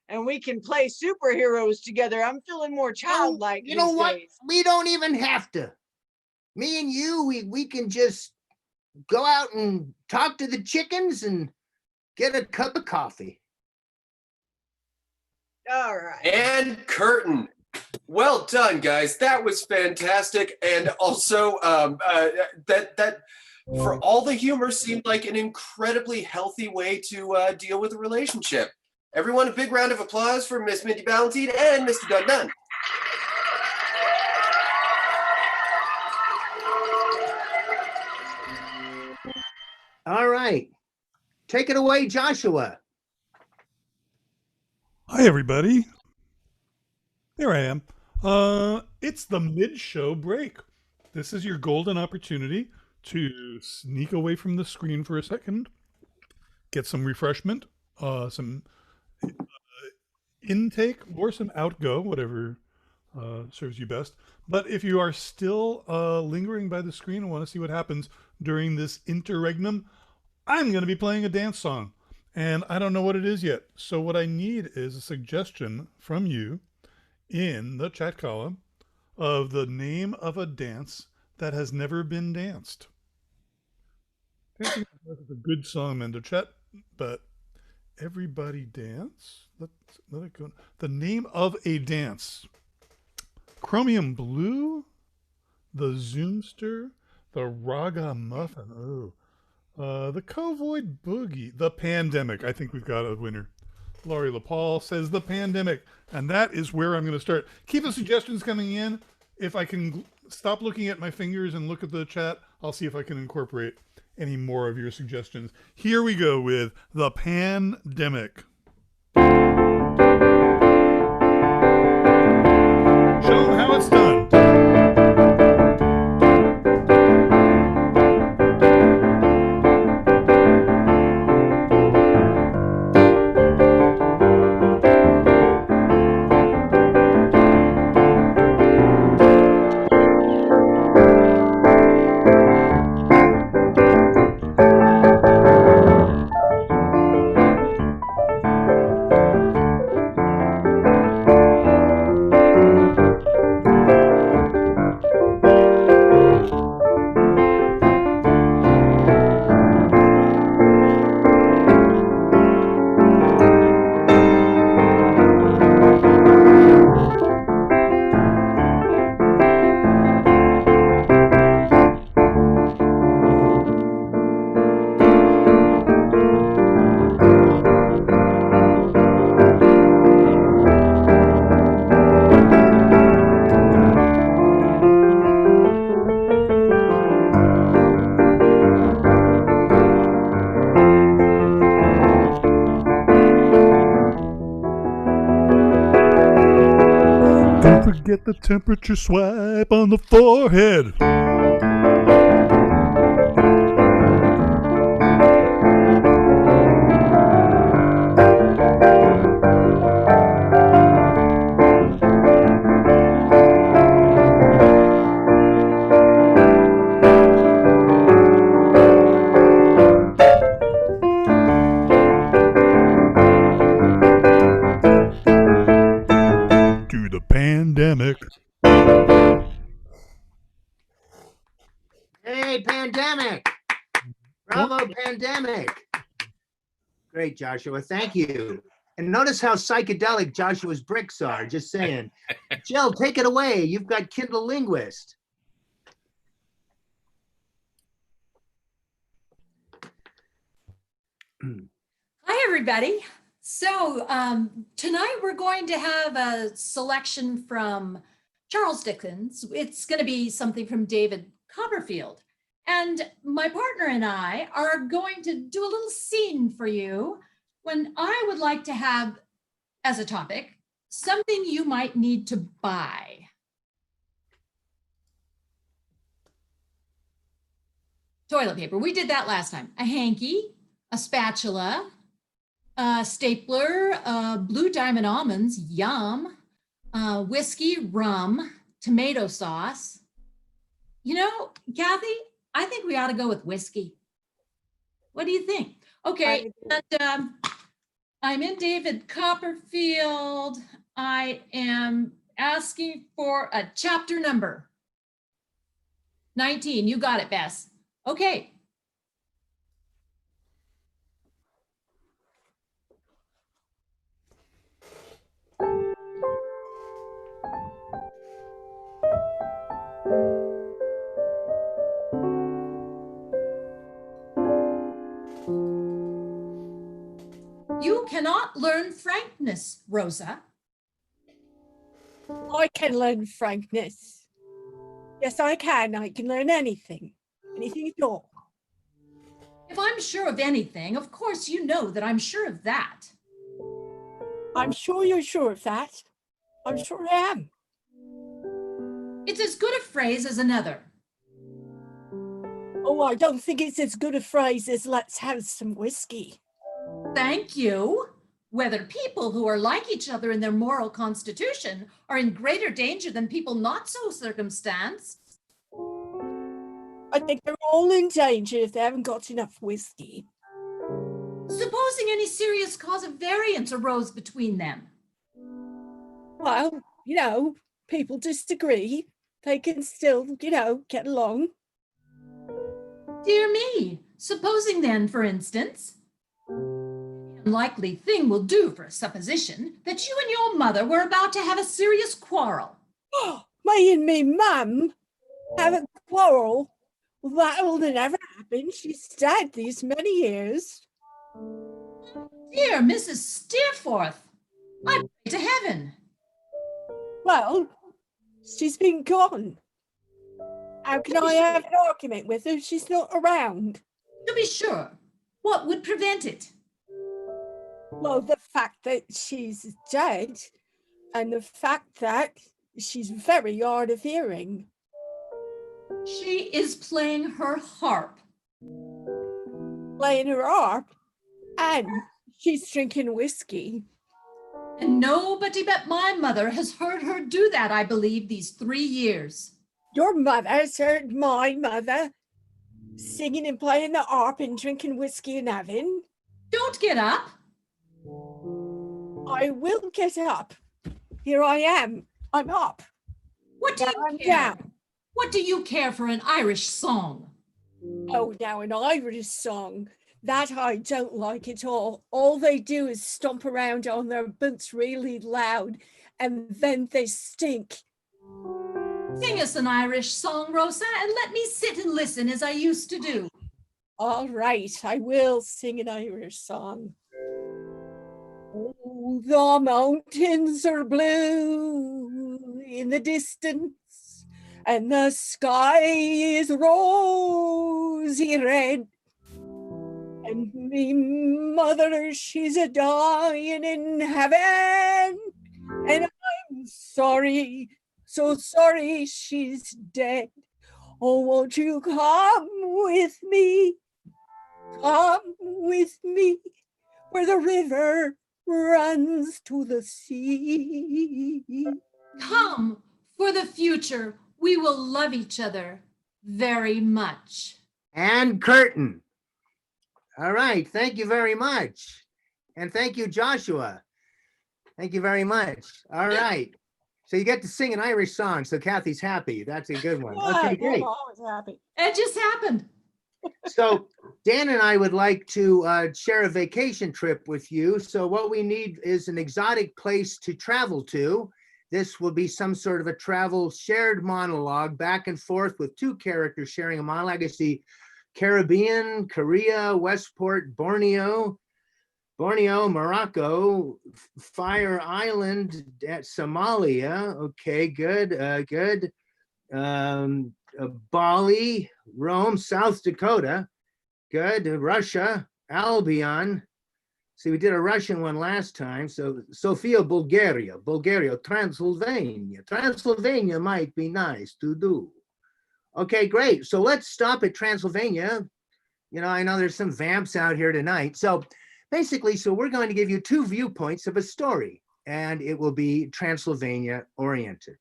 And we can play superheroes together. I'm feeling more childlike. You know what? Days. We don't even have to. Me and you, we can just go out and talk to the chickens and get a cup of coffee. All right. And curtain. Well done, guys. That was fantastic. And also, that for all the humor seemed like an incredibly healthy way to deal with a relationship. Everyone, a big round of applause for Miss Mindy Ballantine and Mr. Dun Dun. All right. Take it away, Joshua. Hi, everybody. There I am. It's the mid-show break. This is your golden opportunity to sneak away from the screen for a second, get some refreshment, some intake or some outgo, whatever serves you best. But if you are still lingering by the screen and want to see what happens during this interregnum, I'm going to be playing a dance song, and I don't know what it is yet. So what I need is a suggestion from you in the chat column of the name of a dance that has never been danced. Dancing is a good song, Mendo Chat, but everybody dance. Let it go. The name of a dance. Chromium Blue, the Zoomster, the Raga Muffin. The Covoid Boogie, the Pandemic. I think we've got a winner. Laurie LaPaul says the Pandemic, and that is where I'm going to start. Keep the suggestions coming in. If I can stop looking at my fingers and look at the chat, I'll see if I can incorporate any more of your suggestions. Here we go with the Pandemic. Show them how it's done. get the temperature swipe on the forehead. To the pandemic. Hey, pandemic. Bravo, pandemic. Great, Joshua. Thank you. And notice how psychedelic Joshua's bricks are. Just saying. Jill, take it away. You've got Kindle Linguist. Hi, everybody. So tonight we're going to have a selection from Charles Dickens. It's going to be something from David Copperfield. And my partner and I are going to do a little scene for you when I would like to have as a topic something you might need to buy. Toilet paper. We did that last time. A hanky, a spatula, a stapler, blue diamond almonds, yum, whiskey, rum, tomato sauce. You know, Kathy, I think we ought to go with whiskey. What do you think? Okay, and I'm in David Copperfield. I am asking for a chapter number. 19, you got it, Bess. Okay. You cannot learn frankness, Rosa. I can learn frankness. Yes, I can. I can learn anything. Anything at all. If I'm sure of anything, of course you know that I'm sure of that. I'm sure you're sure of that. I'm sure I am. It's as good a phrase as another. Oh, I don't think it's as good a phrase as let's have some whiskey. Thank you. Whether people who are like each other in their moral constitution are in greater danger than people not so circumstanced. I think they're all in danger if they haven't got enough whiskey. Supposing any serious cause of variance arose between them. Well, you know, people disagree. They can still, you know, get along. Dear me, supposing then, for instance, unlikely thing will do for a supposition that you and your mother were about to have a serious quarrel. Me and me mum have a quarrel? Well, that'll never happen. She's dead these many years. Dear Mrs. Steerforth, I pray to heaven. Well, she's been gone. How can I have an argument with her? She's not around. To be sure, what would prevent it? Well, the fact that she's dead and the fact that she's very hard of hearing. She is playing her harp. Playing her harp, and she's drinking whiskey. And nobody but my mother has heard her do that, I believe, these 3 years. Your mother's heard my mother singing and playing the harp and drinking whiskey and having. Don't get up. I will get up. Here I am. I'm up. What do you care? Down. What do you care for an Irish song? Oh, now an Irish song. That I don't like at all. All they do is stomp around on their boots really loud, and then they stink. Sing us an Irish song, Rosa, and let me sit and listen as I used to do. All right, I will sing an Irish song. Oh, the mountains are blue in the distance, and the sky is rosy red. And me mother, she's a dying in heaven, and I'm sorry So sorry she's dead. Oh, won't you come with me? Come with me where the river runs to the sea. Come, for the future, we will love each other very much. And curtain. All right. Thank you very much. And thank you, Joshua. Thank you very much. All right. So you get to sing an Irish song. So Kathy's happy. That's a good one. Okay, I'm great. always happy. It just happened. So Dan and I would like to share a vacation trip with you. So what we need is an exotic place to travel to. This will be some sort of a travel shared monologue back and forth with two characters sharing a monologue. I see Caribbean, Korea, Westport, Borneo, Morocco, Fire Island, Somalia. Okay, good, good. Bali, Rome, South Dakota. Good. Russia, Albion. See, we did a Russian one last time. So Sofia, Bulgaria, Transylvania. Transylvania might be nice to do. Okay, great. So let's stop at Transylvania. You know, I know there's some vamps out here tonight. So basically, so we're going to give you two viewpoints of a story, and it will be Transylvania oriented.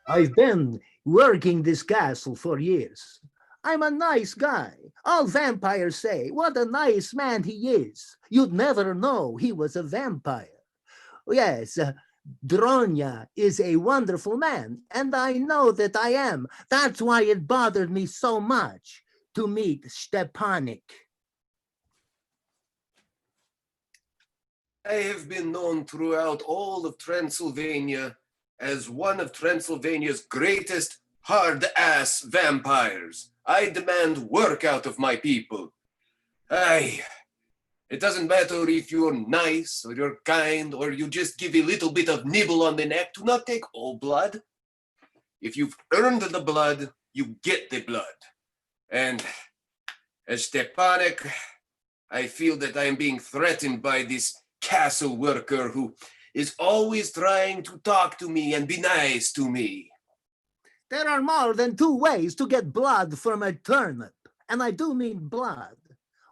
I've been working this castle for years. I'm a nice guy. All vampires say, what a nice man he is. You'd never know he was a vampire. Yes, Dronya is a wonderful man, and I know that I am. That's why it bothered me so much to meet Stepanik. I have been known throughout all of Transylvania as one of Transylvania's greatest hard-ass vampires. I demand work out of my people. It doesn't matter if you're nice or you're kind or you just give a little bit of nibble on the neck. Do not take all blood. If you've earned the blood, you get the blood. And as Stepanek, I feel that I am being threatened by this castle worker who is always trying to talk to me and be nice to me. There are more than two ways to get blood from a turnip, and I do mean blood.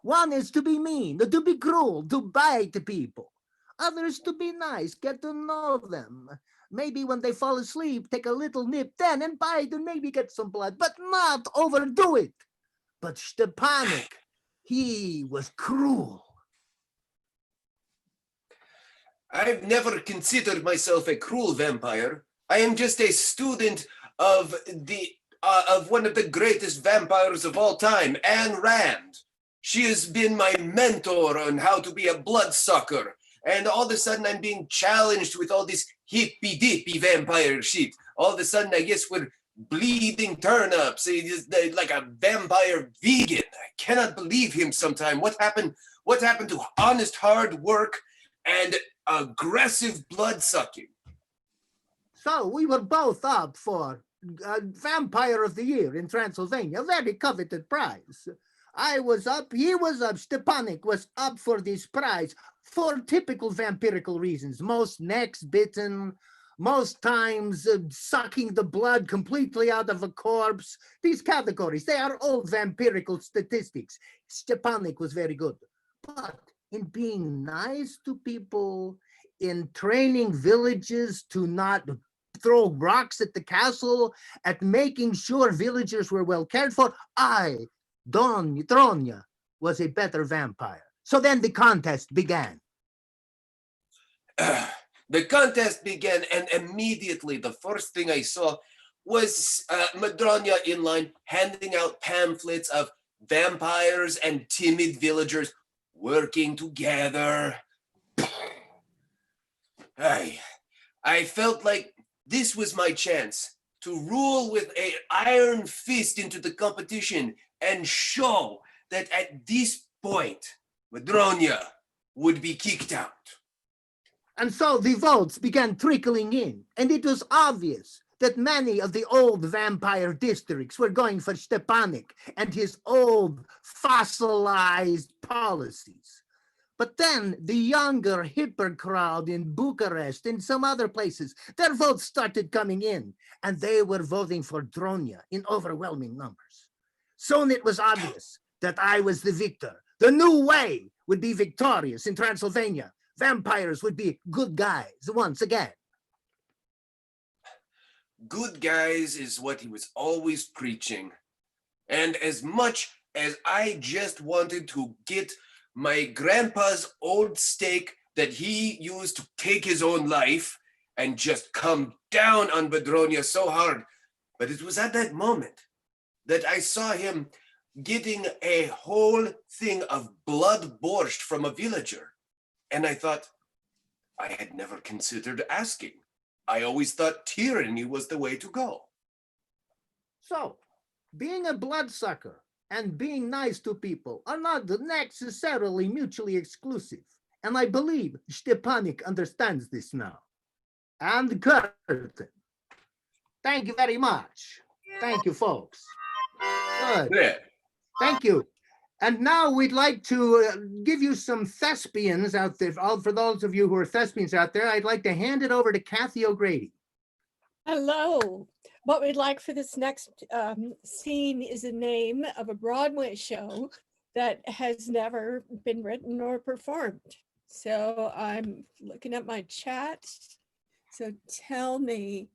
One is to be mean, to be cruel, to bite people. Others to be nice, get to know them. Maybe when they fall asleep, take a little nip then and bite and maybe get some blood, but not overdo it. But Stepanek, he was cruel. I've never considered myself a cruel vampire. I am just a student of one of the greatest vampires of all time, Ayn Rand. She has been my mentor on how to be a bloodsucker. And all of a sudden I'm being challenged with all this hippy-dippy vampire shit. All of a sudden I guess we're bleeding turnips, like a vampire vegan. I cannot believe him sometime. What happened to honest hard work and aggressive blood sucking? So we were both up for Vampire of the Year in Transylvania, a very coveted prize. I was up, he was up, Stepanek was up for this prize for typical vampirical reasons. Most necks bitten, most times sucking the blood completely out of a corpse. These categories, they are all vampirical statistics. Stepanek was very good. But in being nice to people, in training villages to not throw rocks at the castle, at making sure villagers were well cared for, Dronya was a better vampire. So then the contest began. The contest began, and immediately the first thing I saw was Madronya in line handing out pamphlets of vampires and timid villagers working together. I felt like this was my chance to rule with an iron fist into the competition and show that at this point, Madronya would be kicked out. And so the votes began trickling in, and it was obvious that many of the old vampire districts were going for Stepanek and his old fossilized policies. But then the younger, hipper crowd in Bucharest and some other places, their votes started coming in, and they were voting for Dronia in overwhelming numbers. Soon it was obvious that I was the victor. The new way would be victorious in Transylvania. Vampires would be good guys once again. Good guys is what he was always preaching. And as much as I just wanted to get my grandpa's old stake that he used to take his own life and just come down on Badronia so hard, but it was at that moment that I saw him getting a whole thing of blood borscht from a villager. And I thought, I had never considered asking. I always thought tyranny was the way to go. So, being a bloodsucker and being nice to people are not necessarily mutually exclusive. And I believe Stepanik understands this now. And curtain. Thank you very much. Thank you, folks. Good. Yeah. Thank you. And now we'd like to give you some thespians out there. For those of you who are thespians out there, I'd like to hand it over to Kathy O'Grady. Hello. What we'd like for this next scene is a name of a Broadway show that has never been written or performed. So I'm looking at my chat. So tell me,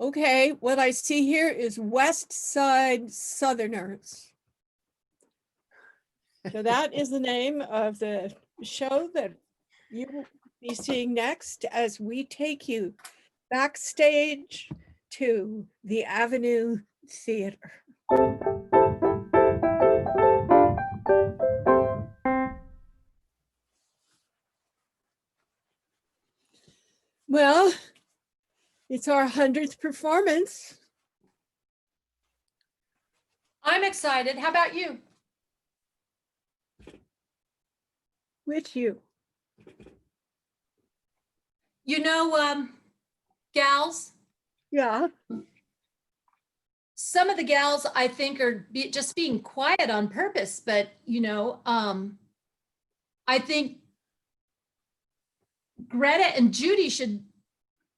okay, what I see here is West Side Southerners. So that is the name of the show that you will be seeing next as we take you backstage to the Avenue Theater. Well, it's our 100th performance. I'm excited. How about you? With you. You know, gals, Yeah. some of the gals I think are just being quiet on purpose, but you know, I think Greta and Judy should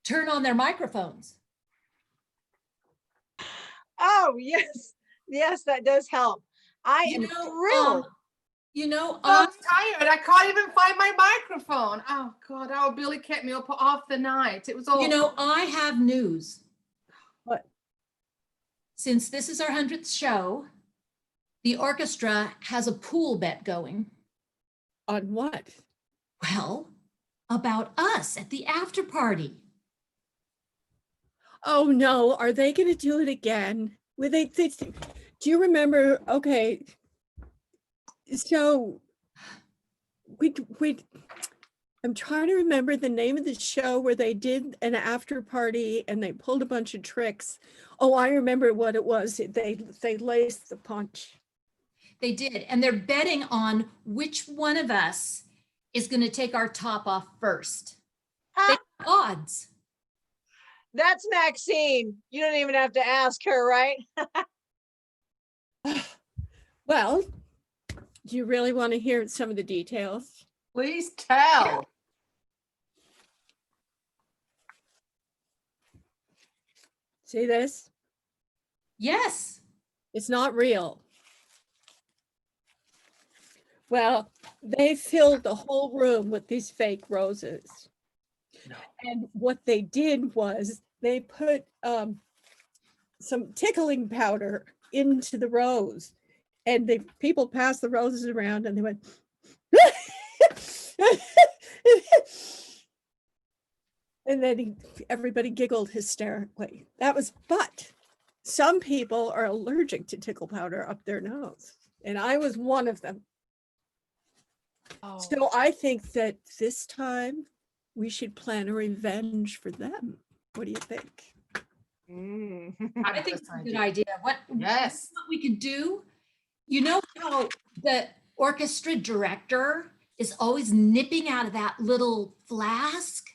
turn on their microphones. Oh, yes. Yes, that does help. I am thrilled. I'm tired. I can't even find my microphone. Oh God, oh Billy kept me up half the night. It was all. You know, I have news. What? Since this is our 100th show, the orchestra has a pool bet going. On what? Well, about us at the after party. Oh no, are they going to do it again? Do you remember? Okay. So I'm trying to remember the name of the show where they did an after party and they pulled a bunch of tricks. Oh, I remember what it was. They laced the punch. They did, and they're betting on which one of us is going to take our top off first. They have odds. That's Maxine. You don't even have to ask her, right? Well, do you really want to hear some of the details? Please tell. See this? Yes. It's not real. Well, they filled the whole room with these fake roses. No. And what they did was they put some tickling powder into the rose, and the people passed the roses around and they went, and then everybody giggled hysterically. But some people are allergic to tickle powder up their nose, and I was one of them. Oh. So I think that this time we should plan a revenge for them. What do you think? I think it's a good idea. What we could do, you know how the orchestra director is always nipping out of that little flask?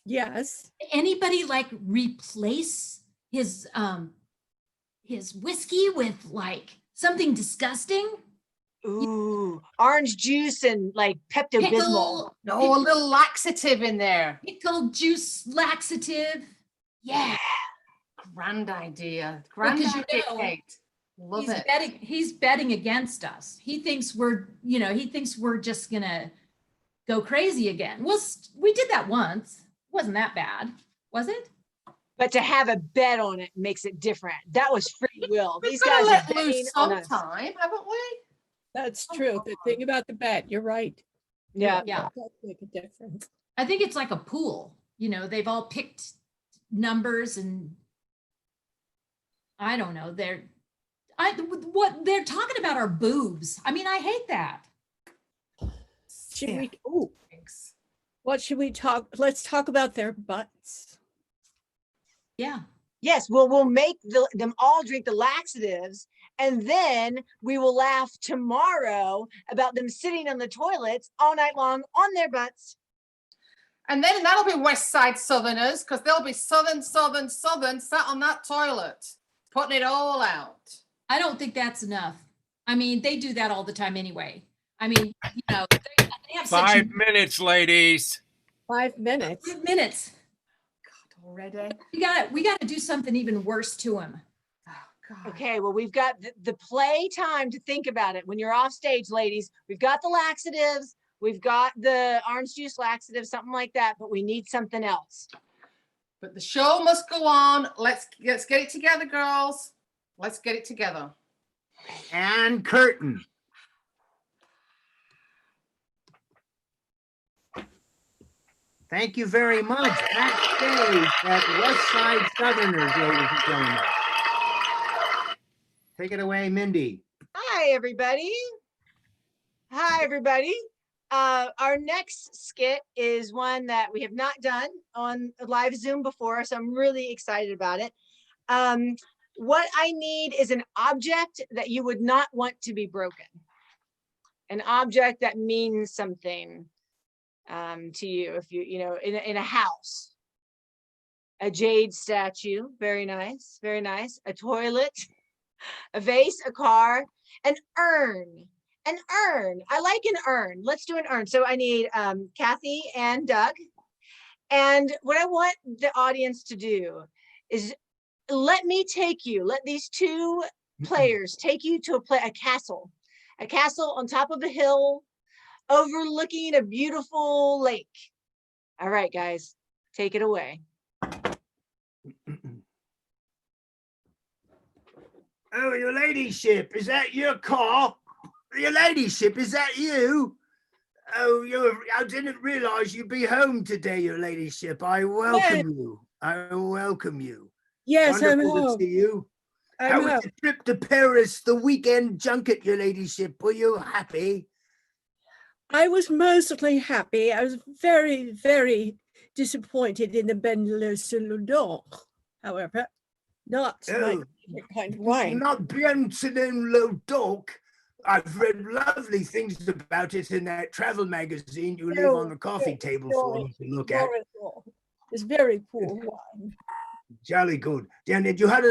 Yes. Anybody like replace his whiskey with like something disgusting. Ooh, orange juice and like Pepto-Bismol. Pickle, No, a little laxative in there. pickle juice laxative. Yeah. Grand idea. Well, Grand 'cause you idea, know, Kate. Love He's it. betting against us. He thinks he thinks we're just gonna go crazy again. Well, we did that once. Wasn't that bad, was it? But to have a bet on it makes it different. That was free will. These We've got guys to are let betting loose on us. sometime, haven't we? That's true. The thing about the bet, you're right. Yeah. Yeah. That does make a difference. I think it's like a pool. They've all picked numbers and I don't know. What they're talking about are boobs. I mean, I hate that. Should Yeah. Thanks. what should we talk? Let's talk about their butts. Yeah. Yes, well, we'll make them all drink the laxatives, and then we will laugh tomorrow about them sitting on the toilets all night long on their butts. And then that'll be West Side Southerners, because they'll be Southern sat on that toilet, putting it all out. I don't think that's enough. I mean, they do that all the time anyway. I mean, they have such 5 minutes, ladies. 5 minutes. 5 minutes. God, already. We got to do something even worse to him. Oh, God. Okay, well, we've got the play time to think about it when you're off stage, ladies. We've got the laxatives, we've got the orange juice laxative, something like that, but we need something else. But the show must go on. Let's get it together, girls. Let's get it together. And curtain. Thank you very much. Backstage at West Side Southerners, ladies and gentlemen. Take it away, Mindy. Hi, everybody. Hi, everybody. Our next skit is one that we have not done on live Zoom before, so I'm really excited about it. What I need is an object that you would not want to be broken. An object that means something to you, if in a house. A jade statue, very nice, very nice. A toilet, a vase, a car, an urn. An urn. I like an urn. Let's do an urn. So I need Kathy and Doug. And what I want the audience to do is let these two players take you to a castle on top of a hill overlooking a beautiful lake. All right, guys, take it away. Oh, your ladyship, is that your car? Your ladyship, is that you? Oh, I didn't realize you'd be home today, your ladyship. I welcome you. I welcome you. Yes, I'm Wonderful home. to see you. How was the trip to Paris, the weekend junket, your ladyship? Were you happy? I was mostly happy. I was very, very disappointed in the Benleux-sur-le-Dour, however. Not my favorite kind of wine. Not Bien-sur-le-Dour. I've read lovely things about it in that travel magazine you leave on the coffee table for me to look at. It's very poor wine. Jolly good. And you had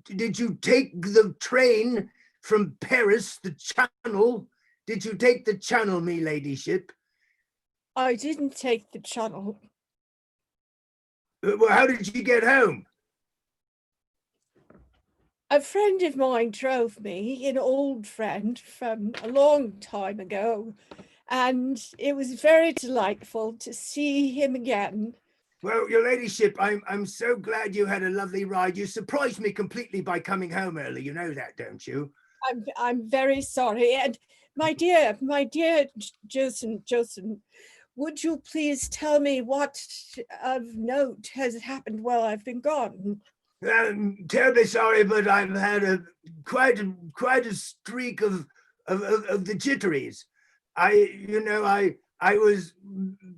did you take the train from Paris, the Channel? Did you take the Channel, me ladyship? I didn't take the Channel. Well, how did you get home? A friend of mine drove me, an old friend from a long time ago, and it was very delightful to see him again. Well, your ladyship, I'm so glad you had a lovely ride. You surprised me completely by coming home early. You know that, don't you? I'm very sorry. And my dear Jocelyn, would you please tell me what of note has happened while I've been gone? Terribly sorry, but I've had quite a streak of the jitteries. I was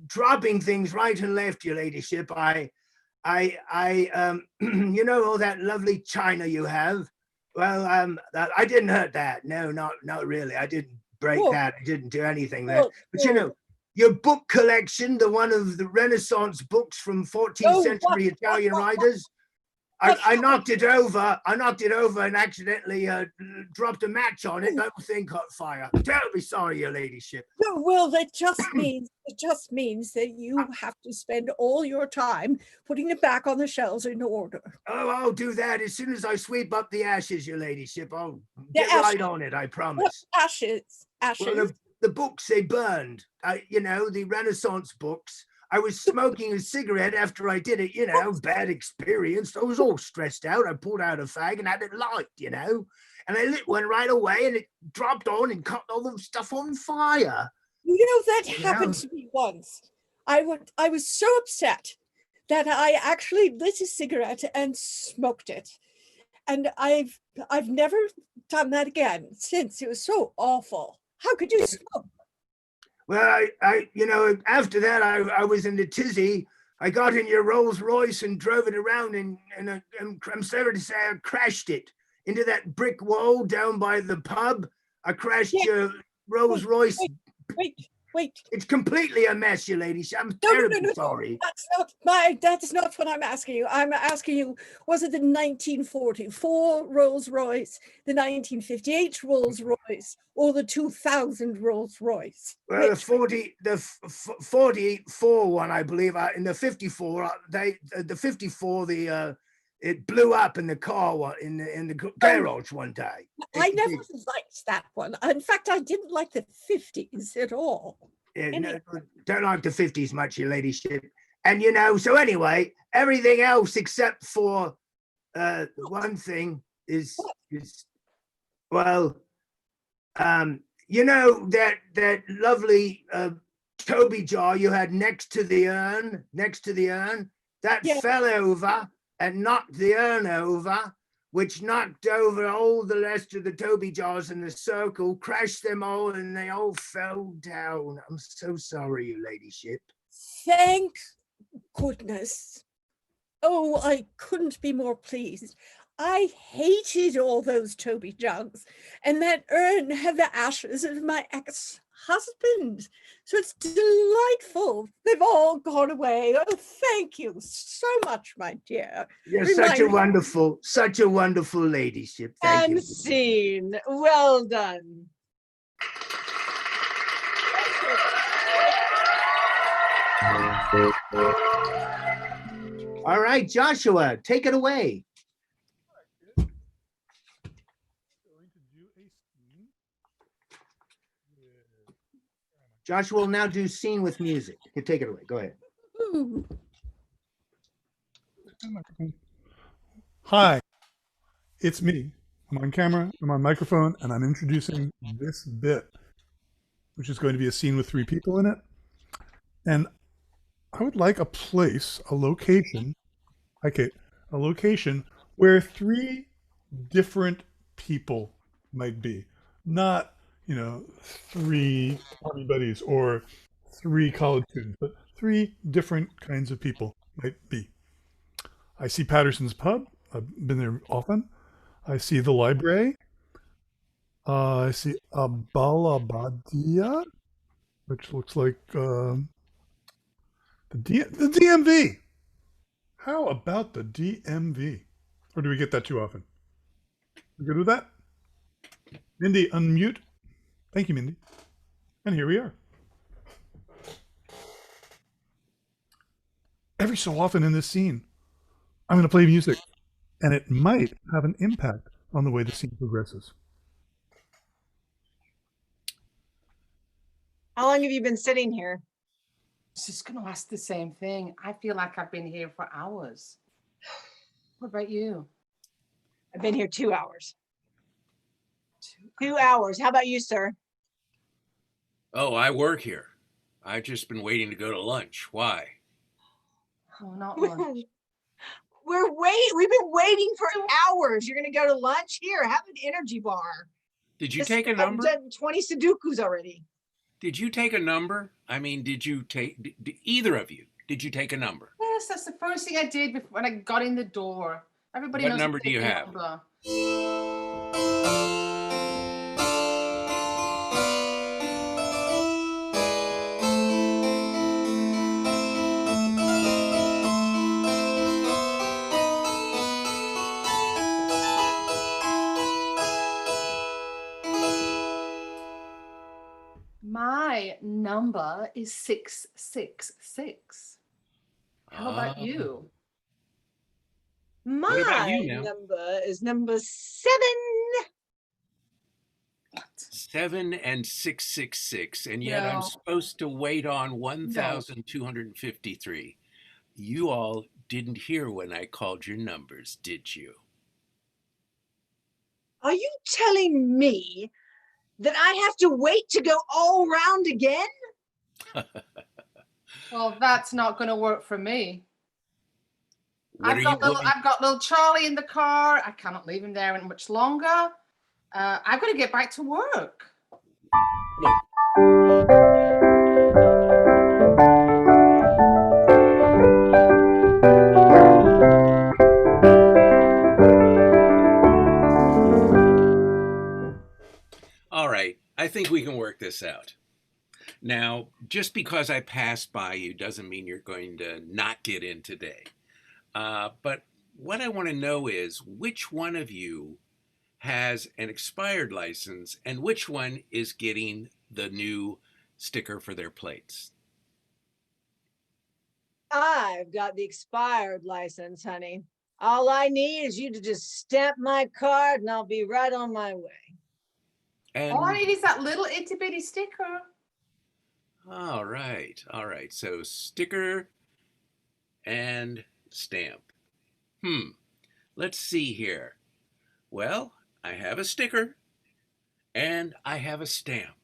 dropping things right and left, your ladyship. I you know all that lovely china you have. Well, I didn't hurt that. No, not really. I didn't break that. I didn't do anything there. But you know, your book collection, the one of the Renaissance books from 14th century Italian writers. I knocked it over. I knocked it over and accidentally dropped a match on it. The whole thing caught fire. Terribly sorry, your ladyship. No, well, that just means that you have to spend all your time putting it back on the shelves in order. Oh, I'll do that as soon as I sweep up the ashes, your ladyship. I'll get ashes. right on it, I promise. What ashes? Ashes? Well, the books they burned, the Renaissance books. I was smoking a cigarette after I did it, bad experience. I was all stressed out. I pulled out a fag and had it light, and I lit one right away and it dropped on and caught all the stuff on fire. That happened to me once. I was so upset that I actually lit a cigarette and smoked it. And I've never done that again since. It was so awful. How could you smoke? Well, after that, I was in the tizzy. I got in your Rolls Royce and drove it around, and I'm sorry to say I crashed it into that brick wall down by the pub. I crashed your Rolls Royce. Wait. It's completely a mess, your lady. I'm terribly sorry. That's not what I'm asking you. I'm asking you, was it the 1944 Rolls Royce, the 1958 Rolls Royce, or the 2000 Rolls Royce? Well, the 44 one, I believe. In the 54, it blew up in the car in the garage one day. I never liked that one. In fact, I didn't like the 50s at all. No, don't like the 50s much, your ladyship. And so anyway, everything else except for one thing is that lovely Toby jar you had next to the urn, that fell over and knocked the urn over, which knocked over all the rest of the Toby jars in the circle, crashed them all, and they all fell down. I'm so sorry, your ladyship. Thank goodness. Oh, I couldn't be more pleased. I hated all those Toby jugs, and that urn had the ashes of my ex-husband. So it's delightful. They've all gone away. Oh, thank you so much, my dear. You're such a wonderful ladyship. Thank you. And scene. Well done. All right, Joshua, take it away. Joshua will now do scene with music. You take it away. Go ahead. Hi, it's me. I'm on camera, I'm on microphone, and I'm introducing this bit, which is going to be a scene with 3 people in it. And I would like a place, a location where 3 different people might be. Not 3 army buddies or 3 college students, but 3 different kinds of people might be. I see Patterson's Pub. I've been there often. I see the library. I see a Balabadia, which looks like the DMV. How about the DMV? Or do we get that too often? We good with that? Mindy, unmute. Thank you, Mindy. And here we are. Every so often in this scene, I'm going to play music, and it might have an impact on the way the scene progresses. How long have you been sitting here? I was just going to ask the same thing. I feel like I've been here for hours. What about you? I've been here 2 hours. 2 hours. How about you, sir? Oh, I work here. I've just been waiting to go to lunch. Why? Oh, not lunch. We've been waiting for hours. You're gonna go to lunch? Here, have an energy bar. Did you take a number? I've done 20 Sudokus already. Did you take a number? I mean, either of you, did you take a number? Yes, that's the first thing I did when I got in the door. Everybody knows what number do you have? Number. number is 666. How about you? What about you My now? number is number 7. 7 and 666, and yet I'm No. supposed to wait on 1,253. You all didn't hear when I called your numbers, did you? Are you telling me that I have to wait to go all round again? Well, that's not going to work for me. What are you going? I've got little Charlie in the car. I cannot leave him there much longer. I've got to get back to work. Look, all right, I think we can work this out. Now, just because I passed by you doesn't mean you're going to not get in today. But what I want to know is which one of you has an expired license and which one is getting the new sticker for their plates. I've got the expired license, honey. All I need is you to just stamp my card and I'll be right on my way. And All I need is that little itty bitty sticker. all right. So sticker and stamp. Let's see here. Well, I have a sticker and I have a stamp.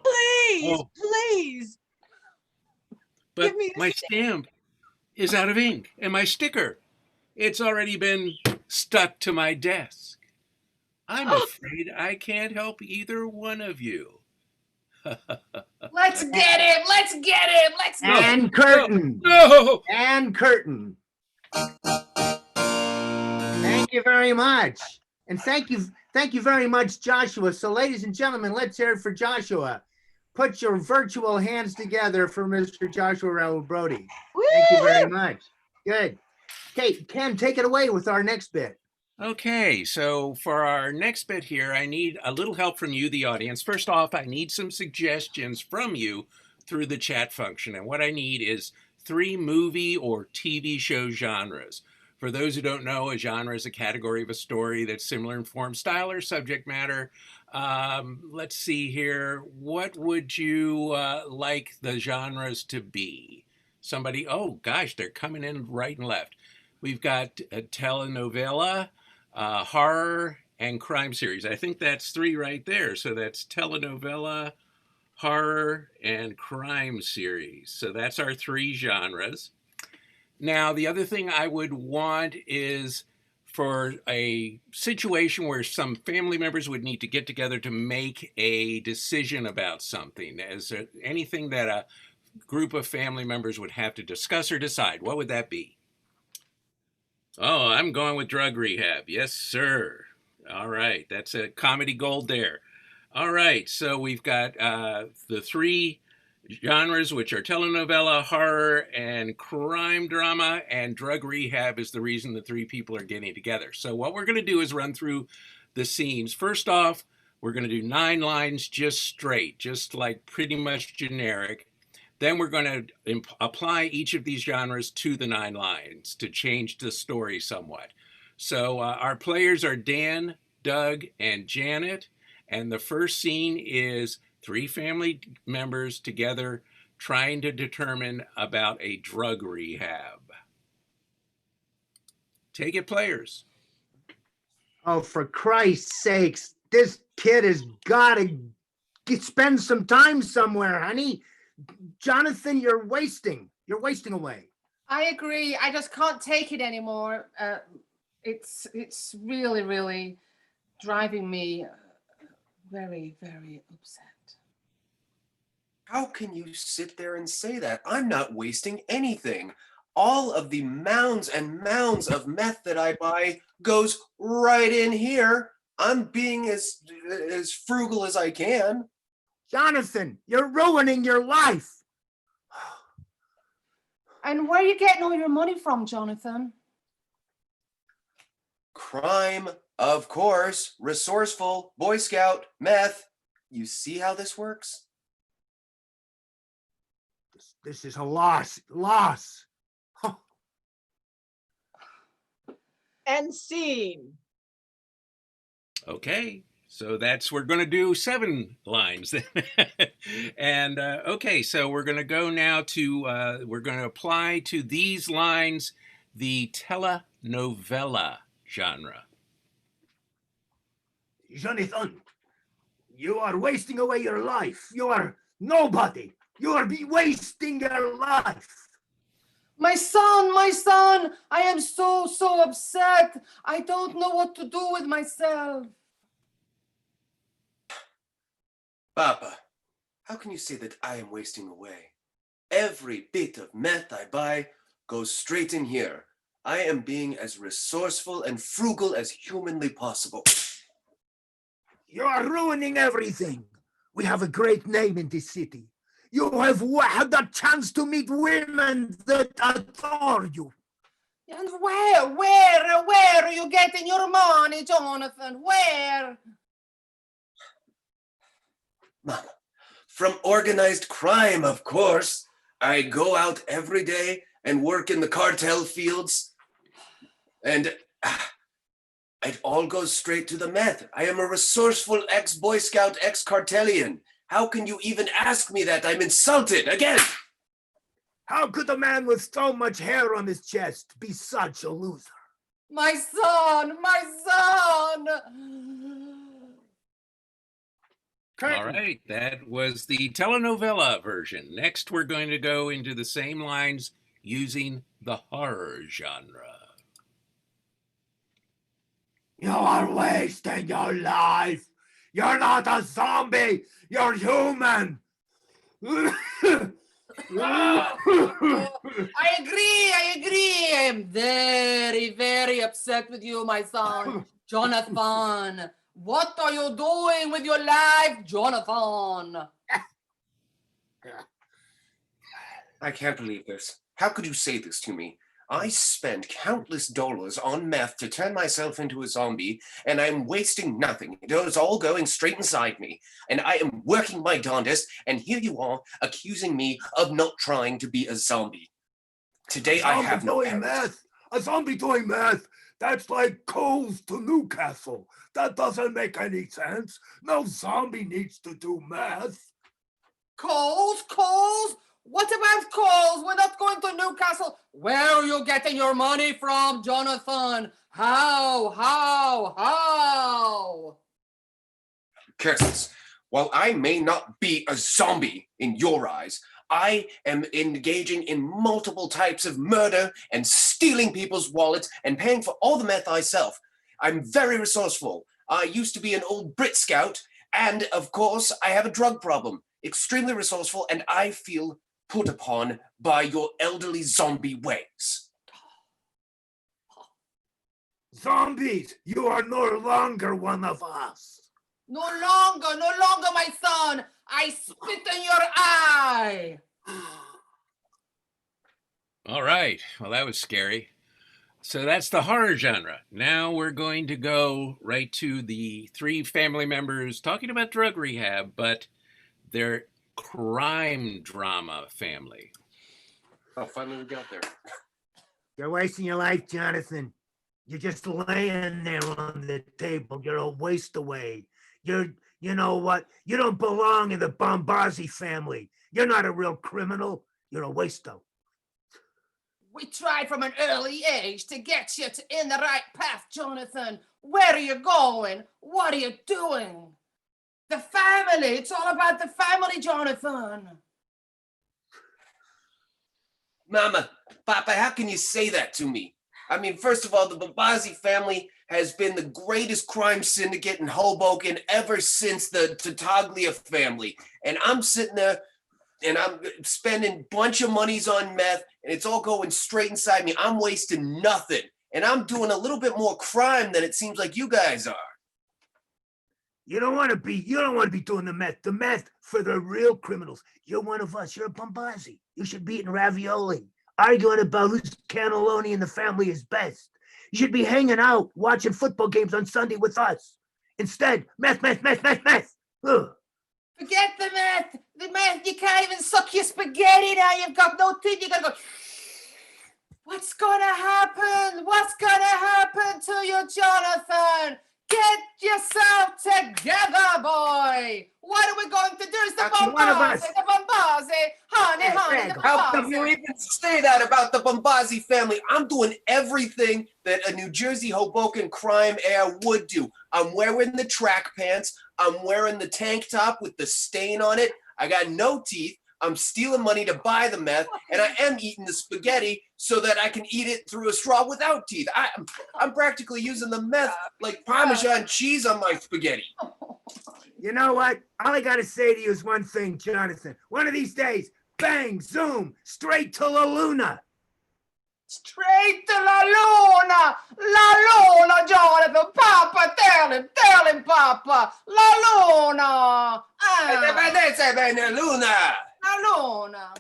Please, Oh, please. but Give me the my stamp is out of ink and my sticker, it's already been stuck to my desk. I'm afraid I can't help either one of you. Let's get him. Let's get him. Let's No, get him. And curtain. No! And curtain. Thank you very much. And thank you very much, Joshua. So ladies and gentlemen, let's hear it for Joshua. Put your virtual hands together for Mr. Joshua Raoul Brody. Thank you very much. Good. Okay, Ken, take it away with our next bit. Okay, so for our next bit here, I need a little help from you, the audience. First off, I need some suggestions from you through the chat function. And what I need is 3 movie or TV show genres. For those who don't know, a genre is a category of a story that's similar in form, style, or subject matter. Let's see here. What would you like the genres to be? Somebody, oh gosh, they're coming in right and left. We've got a telenovela, horror, and crime series. I think that's 3 right there. So that's telenovela, horror, and crime series. So that's our 3 genres. Now, the other thing I would want is for a situation where some family members would need to get together to make a decision about something. Is there anything that a group of family members would have to discuss or decide? What would that be? Oh, I'm going with drug rehab. Yes, sir. All right. That's a comedy gold there. All right. So we've got the 3 genres, which are telenovela, horror, and crime drama, and drug rehab is the reason the 3 people are getting together. So what we're going to do is run through the scenes. First off, we're going to do 9 lines just straight, just like pretty much generic. Then we're going to apply each of these genres to the 9 lines to change the story somewhat. So our players are Dan, Doug, and Janet. And the first scene is 3 family members together trying to determine about a drug rehab. Take it, players. Oh, for Christ's sakes, this kid has got to spend some time somewhere, honey. Jonathan, you're wasting away. I agree. I just can't take it anymore. It's really, really driving me very, very upset. How can you sit there and say that? I'm not wasting anything. All of the mounds and mounds of meth that I buy goes right in here. I'm being as frugal as I can. Jonathan, you're ruining your life. And where are you getting all your money from, Jonathan? Crime, of course. Resourceful, Boy Scout, meth. You see how this works? This is a loss. And scene. Okay, so we're going to do 7 lines then. And okay, so we're going to go now to, we're going to apply to these lines the telenovela genre. Jonathan, you are wasting away your life. You are nobody. You are wasting your life. My son, I am so upset. I don't know what to do with myself. Papa, how can you say that I am wasting away? Every bit of meth I buy goes straight in here. I am being as resourceful and frugal as humanly possible. You are ruining everything. We have a great name in this city. You have had the chance to meet women that adore you. And where are you getting your money, Jonathan? Where? Mama, from organized crime, of course. I go out every day and work in the cartel fields. And it all goes straight to the meth. I am a resourceful ex-Boy Scout, ex-cartelian. How can you even ask me that? I'm insulted again. How could a man with so much hair on his chest be such a loser? My son! Curtain. All right, that was the telenovela version. Next, we're going to go into the same lines using the horror genre. You are wasting your life. You're not a zombie. You're human. I agree. I am very upset with you, my son. Jonathan, what are you doing with your life, Jonathan? I can't believe this. How could you say this to me? I spent countless dollars on meth to turn myself into a zombie, and I'm wasting nothing. It is all going straight inside me, and I am working my darndest, and here you are accusing me of not trying to be a zombie. Today I have no parents. A zombie doing meth. That's like Coles to Newcastle. That doesn't make any sense. No zombie needs to do meth. Coles? What about Coles? We're not going to Newcastle. Where are you getting your money from, Jonathan? How? Curses. While I may not be a zombie in your eyes, I am engaging in multiple types of murder and stealing people's wallets and paying for all the meth myself. I'm very resourceful. I used to be an old Brit Scout, and of course, I have a drug problem. Extremely resourceful, and I feel put upon by your elderly zombie ways. Zombies, you are no longer one of us. No longer, my son. I spit in your eye. All right, well, that was scary. So that's the horror genre. Now we're going to go right to the 3 family members talking about drug rehab, but they're crime drama family. Oh, finally we got there. You're wasting your life, Jonathan. You're just laying there on the table. You're a waste away. You know what? You don't belong in the Bombazi family. You're not a real criminal. You're a wasto. We tried from an early age to get you in the right path, Jonathan. Where are you going? What are you doing? The family. It's all about the family, Jonathan. Mama, Papa, how can you say that to me? I mean, first of all, the Babazi family has been the greatest crime syndicate in Hoboken ever since the Tartaglia family. And I'm sitting there I'm spending a bunch of monies on meth, and it's all going straight inside me. I'm wasting nothing, and I'm doing a little bit more crime than it seems like you guys are. You don't want to be doing the meth for the real criminals. You're one of us. You're a Bombazzi. You should be eating ravioli, arguing about whose cannelloni in the family is best. You should be hanging out, watching football games on Sunday with us. Instead, meth. Ugh. Forget the meth. The meth, you can't even suck your spaghetti now. You've got no teeth. You gotta go. What's gonna happen? What's gonna happen to you, Jonathan? Get yourself together, boy. What are we going to do? It's the Bombazzi, honey, the How Bombazzi. can you even say that about the Bombazzi family? I'm doing everything that a New Jersey Hoboken crime heir would do. I'm wearing the track pants. I'm wearing the tank top with the stain on it. I got no teeth. I'm stealing money to buy the meth, and I am eating the spaghetti so that I can eat it through a straw without teeth. I'm practically using the meth like Parmesan cheese on my spaghetti. You know what? All I got to say to you is one thing, Jonathan. One of these days, bang, zoom, straight to La Luna. Straight to La Luna, Jonathan. Papa, tell him, Papa. La Luna. Luna. La Luna.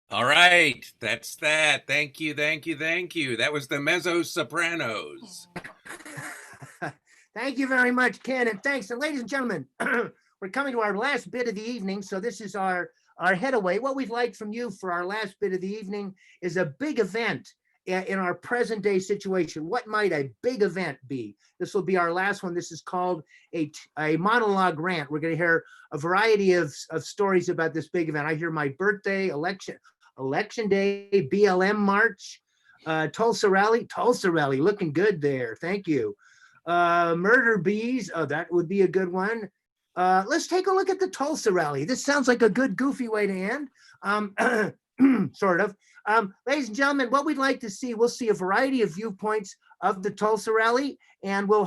All right, that's that. Thank you. That was the Mezzo Sopranos. Thank you very much, Ken, and thanks. And ladies and gentlemen, we're coming to our last bit of the evening, so this is our headaway. What we'd like from you for our last bit of the evening is a big event in our present day situation. What might a big event be? This will be our last one. This is called a monologue rant. We're going to hear a variety of stories about this big event. I hear my birthday, election day, BLM march, Tulsa rally, looking good there. Thank you. Murder bees. Oh, that would be a good one. Let's take a look at the Tulsa rally. This sounds like a good goofy way to end. Sort of. Ladies and gentlemen, what we'd like to see, we'll see a variety of viewpoints of the Tulsa rally, and we'll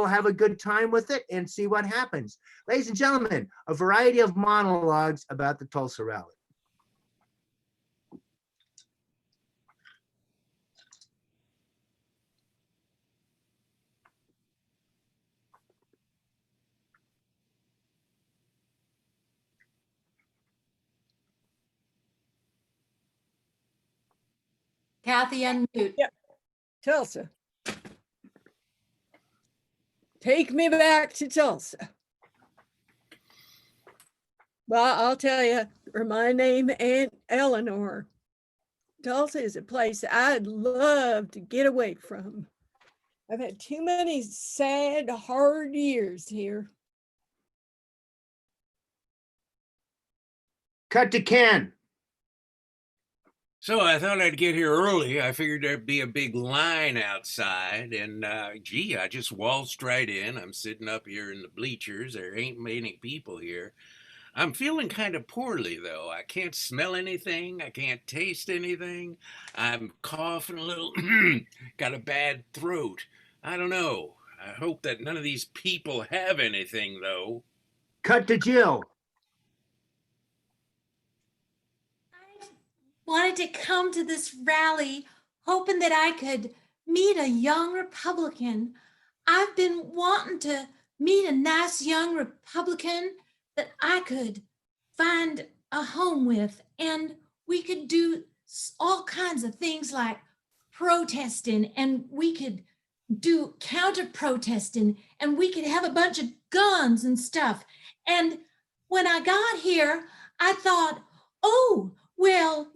have a good time with it and see what happens. Ladies and gentlemen, a variety of monologues about the Tulsa rally. Kathy, unmute. Yep. Tulsa. Take me back to Tulsa. Well, I'll tell you, my name Aunt Eleanor. Tulsa is a place I'd love to get away from. I've had too many sad, hard years here. Cut to Ken. So I thought I'd get here early. I figured there'd be a big line outside, and gee, I just waltzed right in. I'm sitting up here in the bleachers. There ain't many people here. I'm feeling kind of poorly, though. I can't smell anything. I can't taste anything. I'm coughing a little. Got a bad throat. I don't know. I hope that none of these people have anything, though. Cut to Jill. Wanted to come to this rally hoping that I could meet a young Republican. I've been wanting to meet a nice young Republican that I could find a home with, and we could do all kinds of things like protesting, and we could do counter protesting, and we could have a bunch of guns and stuff. And when I got here, I thought, oh, well,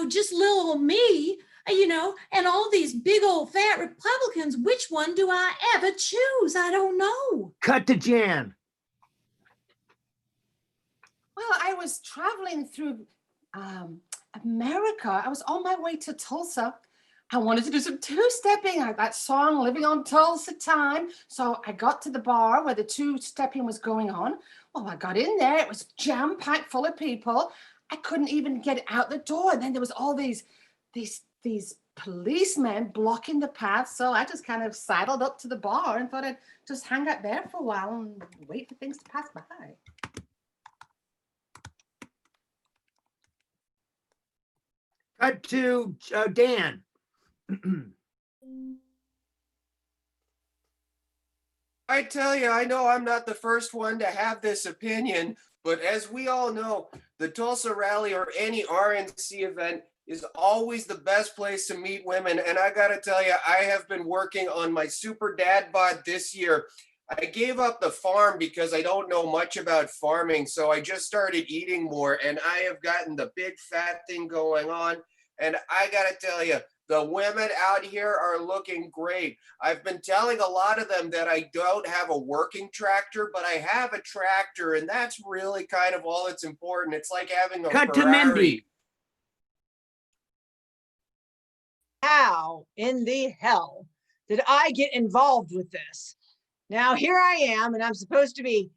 just little old me, and all these big old fat Republicans, which one do I ever choose? I don't know. Cut to Jan. Well, I was traveling through America. I was on my way to Tulsa. I wanted to do some two-stepping. That song, Living on Tulsa Time. So I got to the bar where the two-stepping was going on. Well, I got in there. It was jam-packed full of people. I couldn't even get out the door. And then there was all these policemen blocking the path. So I just kind of sidled up to the bar and thought I'd just hang out there for a while and wait for things to pass by. Cut to Dan. I tell you, I know I'm not the first one to have this opinion, but as we all know, the Tulsa rally or any RNC event is always the best place to meet women. And I gotta tell you, I have been working on my super dad bod this year. I gave up the farm because I don't know much about farming. So I just started eating more and I have gotten the big fat thing going on. And I gotta tell you, the women out here are looking great. I've been telling a lot of them that I don't have a working tractor, but I have a tractor, and that's really kind of all that's important. It's like having a Cut Ferrari. to Mindy. How in the hell did I get involved with this? Now here I am, and I'm supposed to be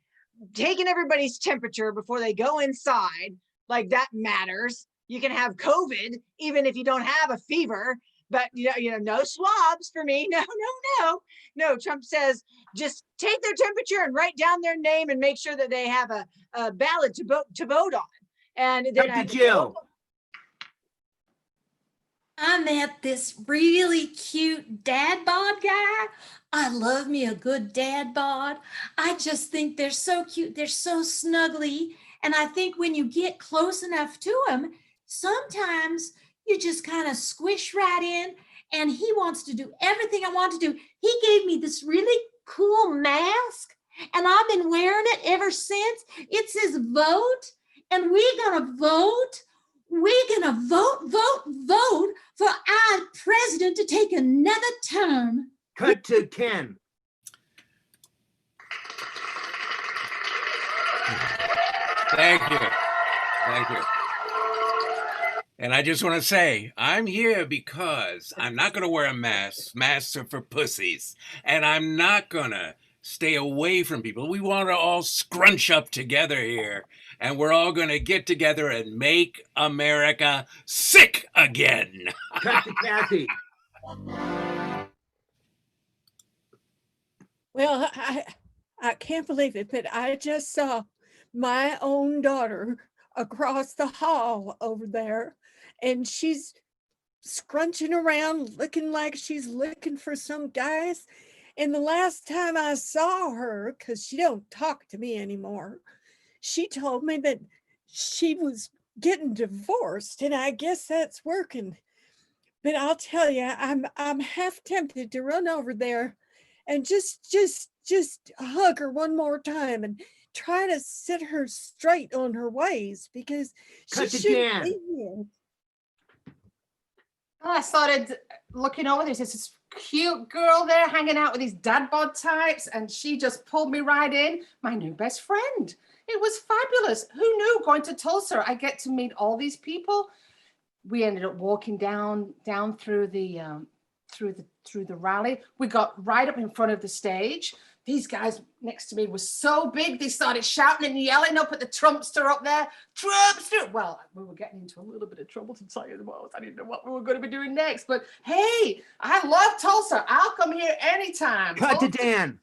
taking everybody's temperature before they go inside. Like that matters. You can have COVID even if you don't have a fever, but no swabs for me. No. Trump says just take their temperature and write down their name and make sure that they have a ballot to vote on. And then Cut to Jill. I met this really cute dad bod guy. I love me a good dad bod. I just think they're so cute. They're so snuggly. And I think when you get close enough to them, sometimes you just kind of squish right in, and he wants to do everything I want to do. He gave me this really cool mask, and I've been wearing it ever since. It says vote, and we're going to vote. We're going to vote for our president to take another term. Cut to Ken. Thank you. And I just want to say, I'm here because I'm not going to wear a mask. Masks are for pussies. And I'm not going to stay away from people. We want to all scrunch up together here. And we're all going to get together and make America sick again. Cut to Kathy. Well, I can't believe it, but I just saw my own daughter across the hall over there, and she's scrunching around looking like she's looking for some guys. And the last time I saw her, because she don't talk to me anymore, she told me that she was getting divorced, and I guess that's working. But I'll tell you, I'm half tempted to run over there and just hug her one more time and try to set her straight on her ways, because she shouldn't be here. I started looking over this cute girl there hanging out with these dad bod types, and she just pulled me right in. My new best friend. It was fabulous. Who knew going to Tulsa I get to meet all these people? We ended up walking down through the rally. We got right up in front of the stage. These guys next to me were so big, they started shouting and yelling up at the Trumpster up there. Trumpster! Well, we were getting into a little bit of trouble, to tell you the most. I didn't know what we were going to be doing next. But hey, I love Tulsa. I'll come here anytime. Cut to Dan.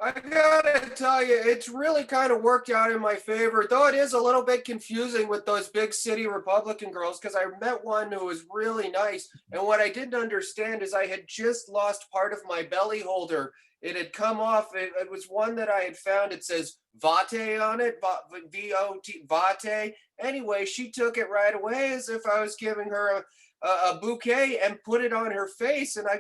I gotta tell you, it's really kind of worked out in my favor, though it is a little bit confusing with those big city Republican girls, because I met one who was really nice. And what I didn't understand is I had just lost part of my belly holder. It had come off. It was one that I had found. It says Vate on it, V-O-T, Vate. Anyway, she took it right away as if I was giving her a bouquet and put it on her face. And I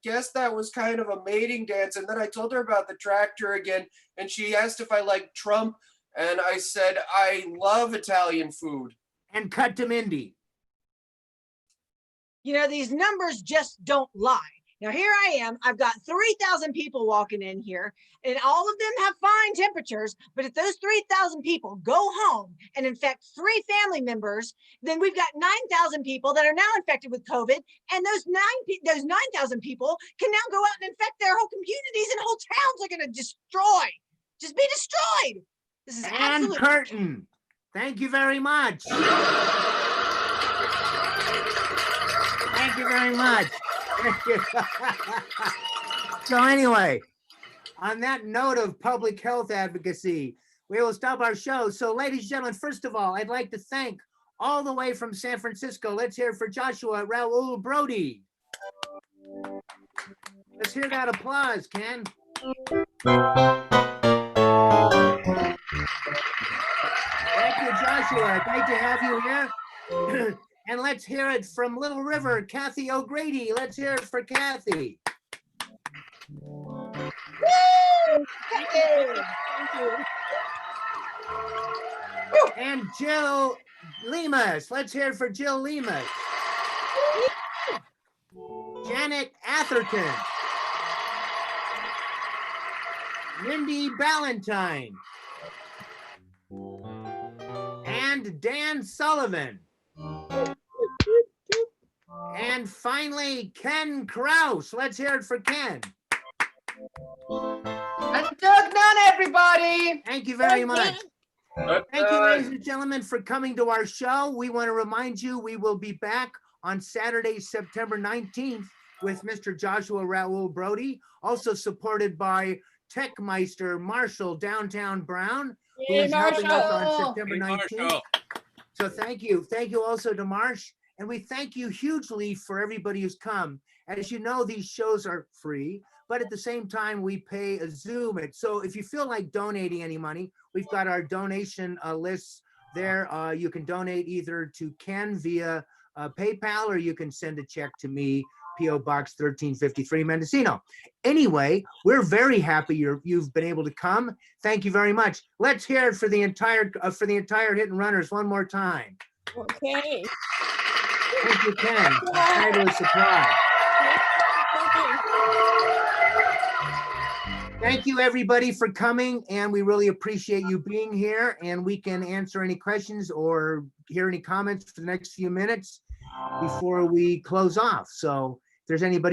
guess that was kind of a mating dance. And then I told her about the tractor again. And she asked if I liked Trump. And I said, I love Italian food. And cut to Mindy. These numbers just don't lie. Now, here I am. I've got 3,000 people walking in here, and all of them have fine temperatures. But if those 3,000 people go home and infect 3 family members, then we've got 9,000 people that are now infected with COVID. And those 9,000 people can now go out and infect their whole communities, and whole towns are going to just be destroyed. This is and curtain. Thank you very much. Thank you very much. So anyway, on that note of public health advocacy, we will stop our show. So, ladies and gentlemen, first of all, I'd like to thank all the way from San Francisco. Let's hear it for Joshua Raoul Brody. Let's hear that applause, Ken. Thank you, Joshua. Great to have you here. And let's hear it from Little River, Kathy O'Grady. Let's hear it for Kathy. Woo! And Jill Lemus. Let's hear it for Jill Lemus. Janet Atherton. Mindy Ballantyne. And Dan Sullivan. And finally, Ken Krause. Let's hear it for Ken. And Doug Nunn, everybody. Thank you very much. Thank you, ladies and gentlemen, for coming to our show. We want to remind you we will be back on Saturday, September 19th with Mr. Joshua Raoul Brody, also supported by Techmeister Marshall Downtown Brown, who is helping us on September 19th. So thank you. Thank you also to Marsh. And we thank you hugely for everybody who's come. As you know, these shows are free, but at the same time, we pay a Zoom it. So if you feel like donating any money, we've got our donation lists there. You can donate either to Ken via PayPal, or you can send a check to me, P.O. Box 1353, Mendocino. Anyway, we're very happy you've been able to come. Thank you very much. Let's hear it for the entire Hit and Runners one more time. Okay. Thank you, Ken. Fabulous supply. Thank you, everybody, for coming, and we really appreciate you being here. And we can answer any questions or hear any comments for the next few minutes before we close off. So if there's anybody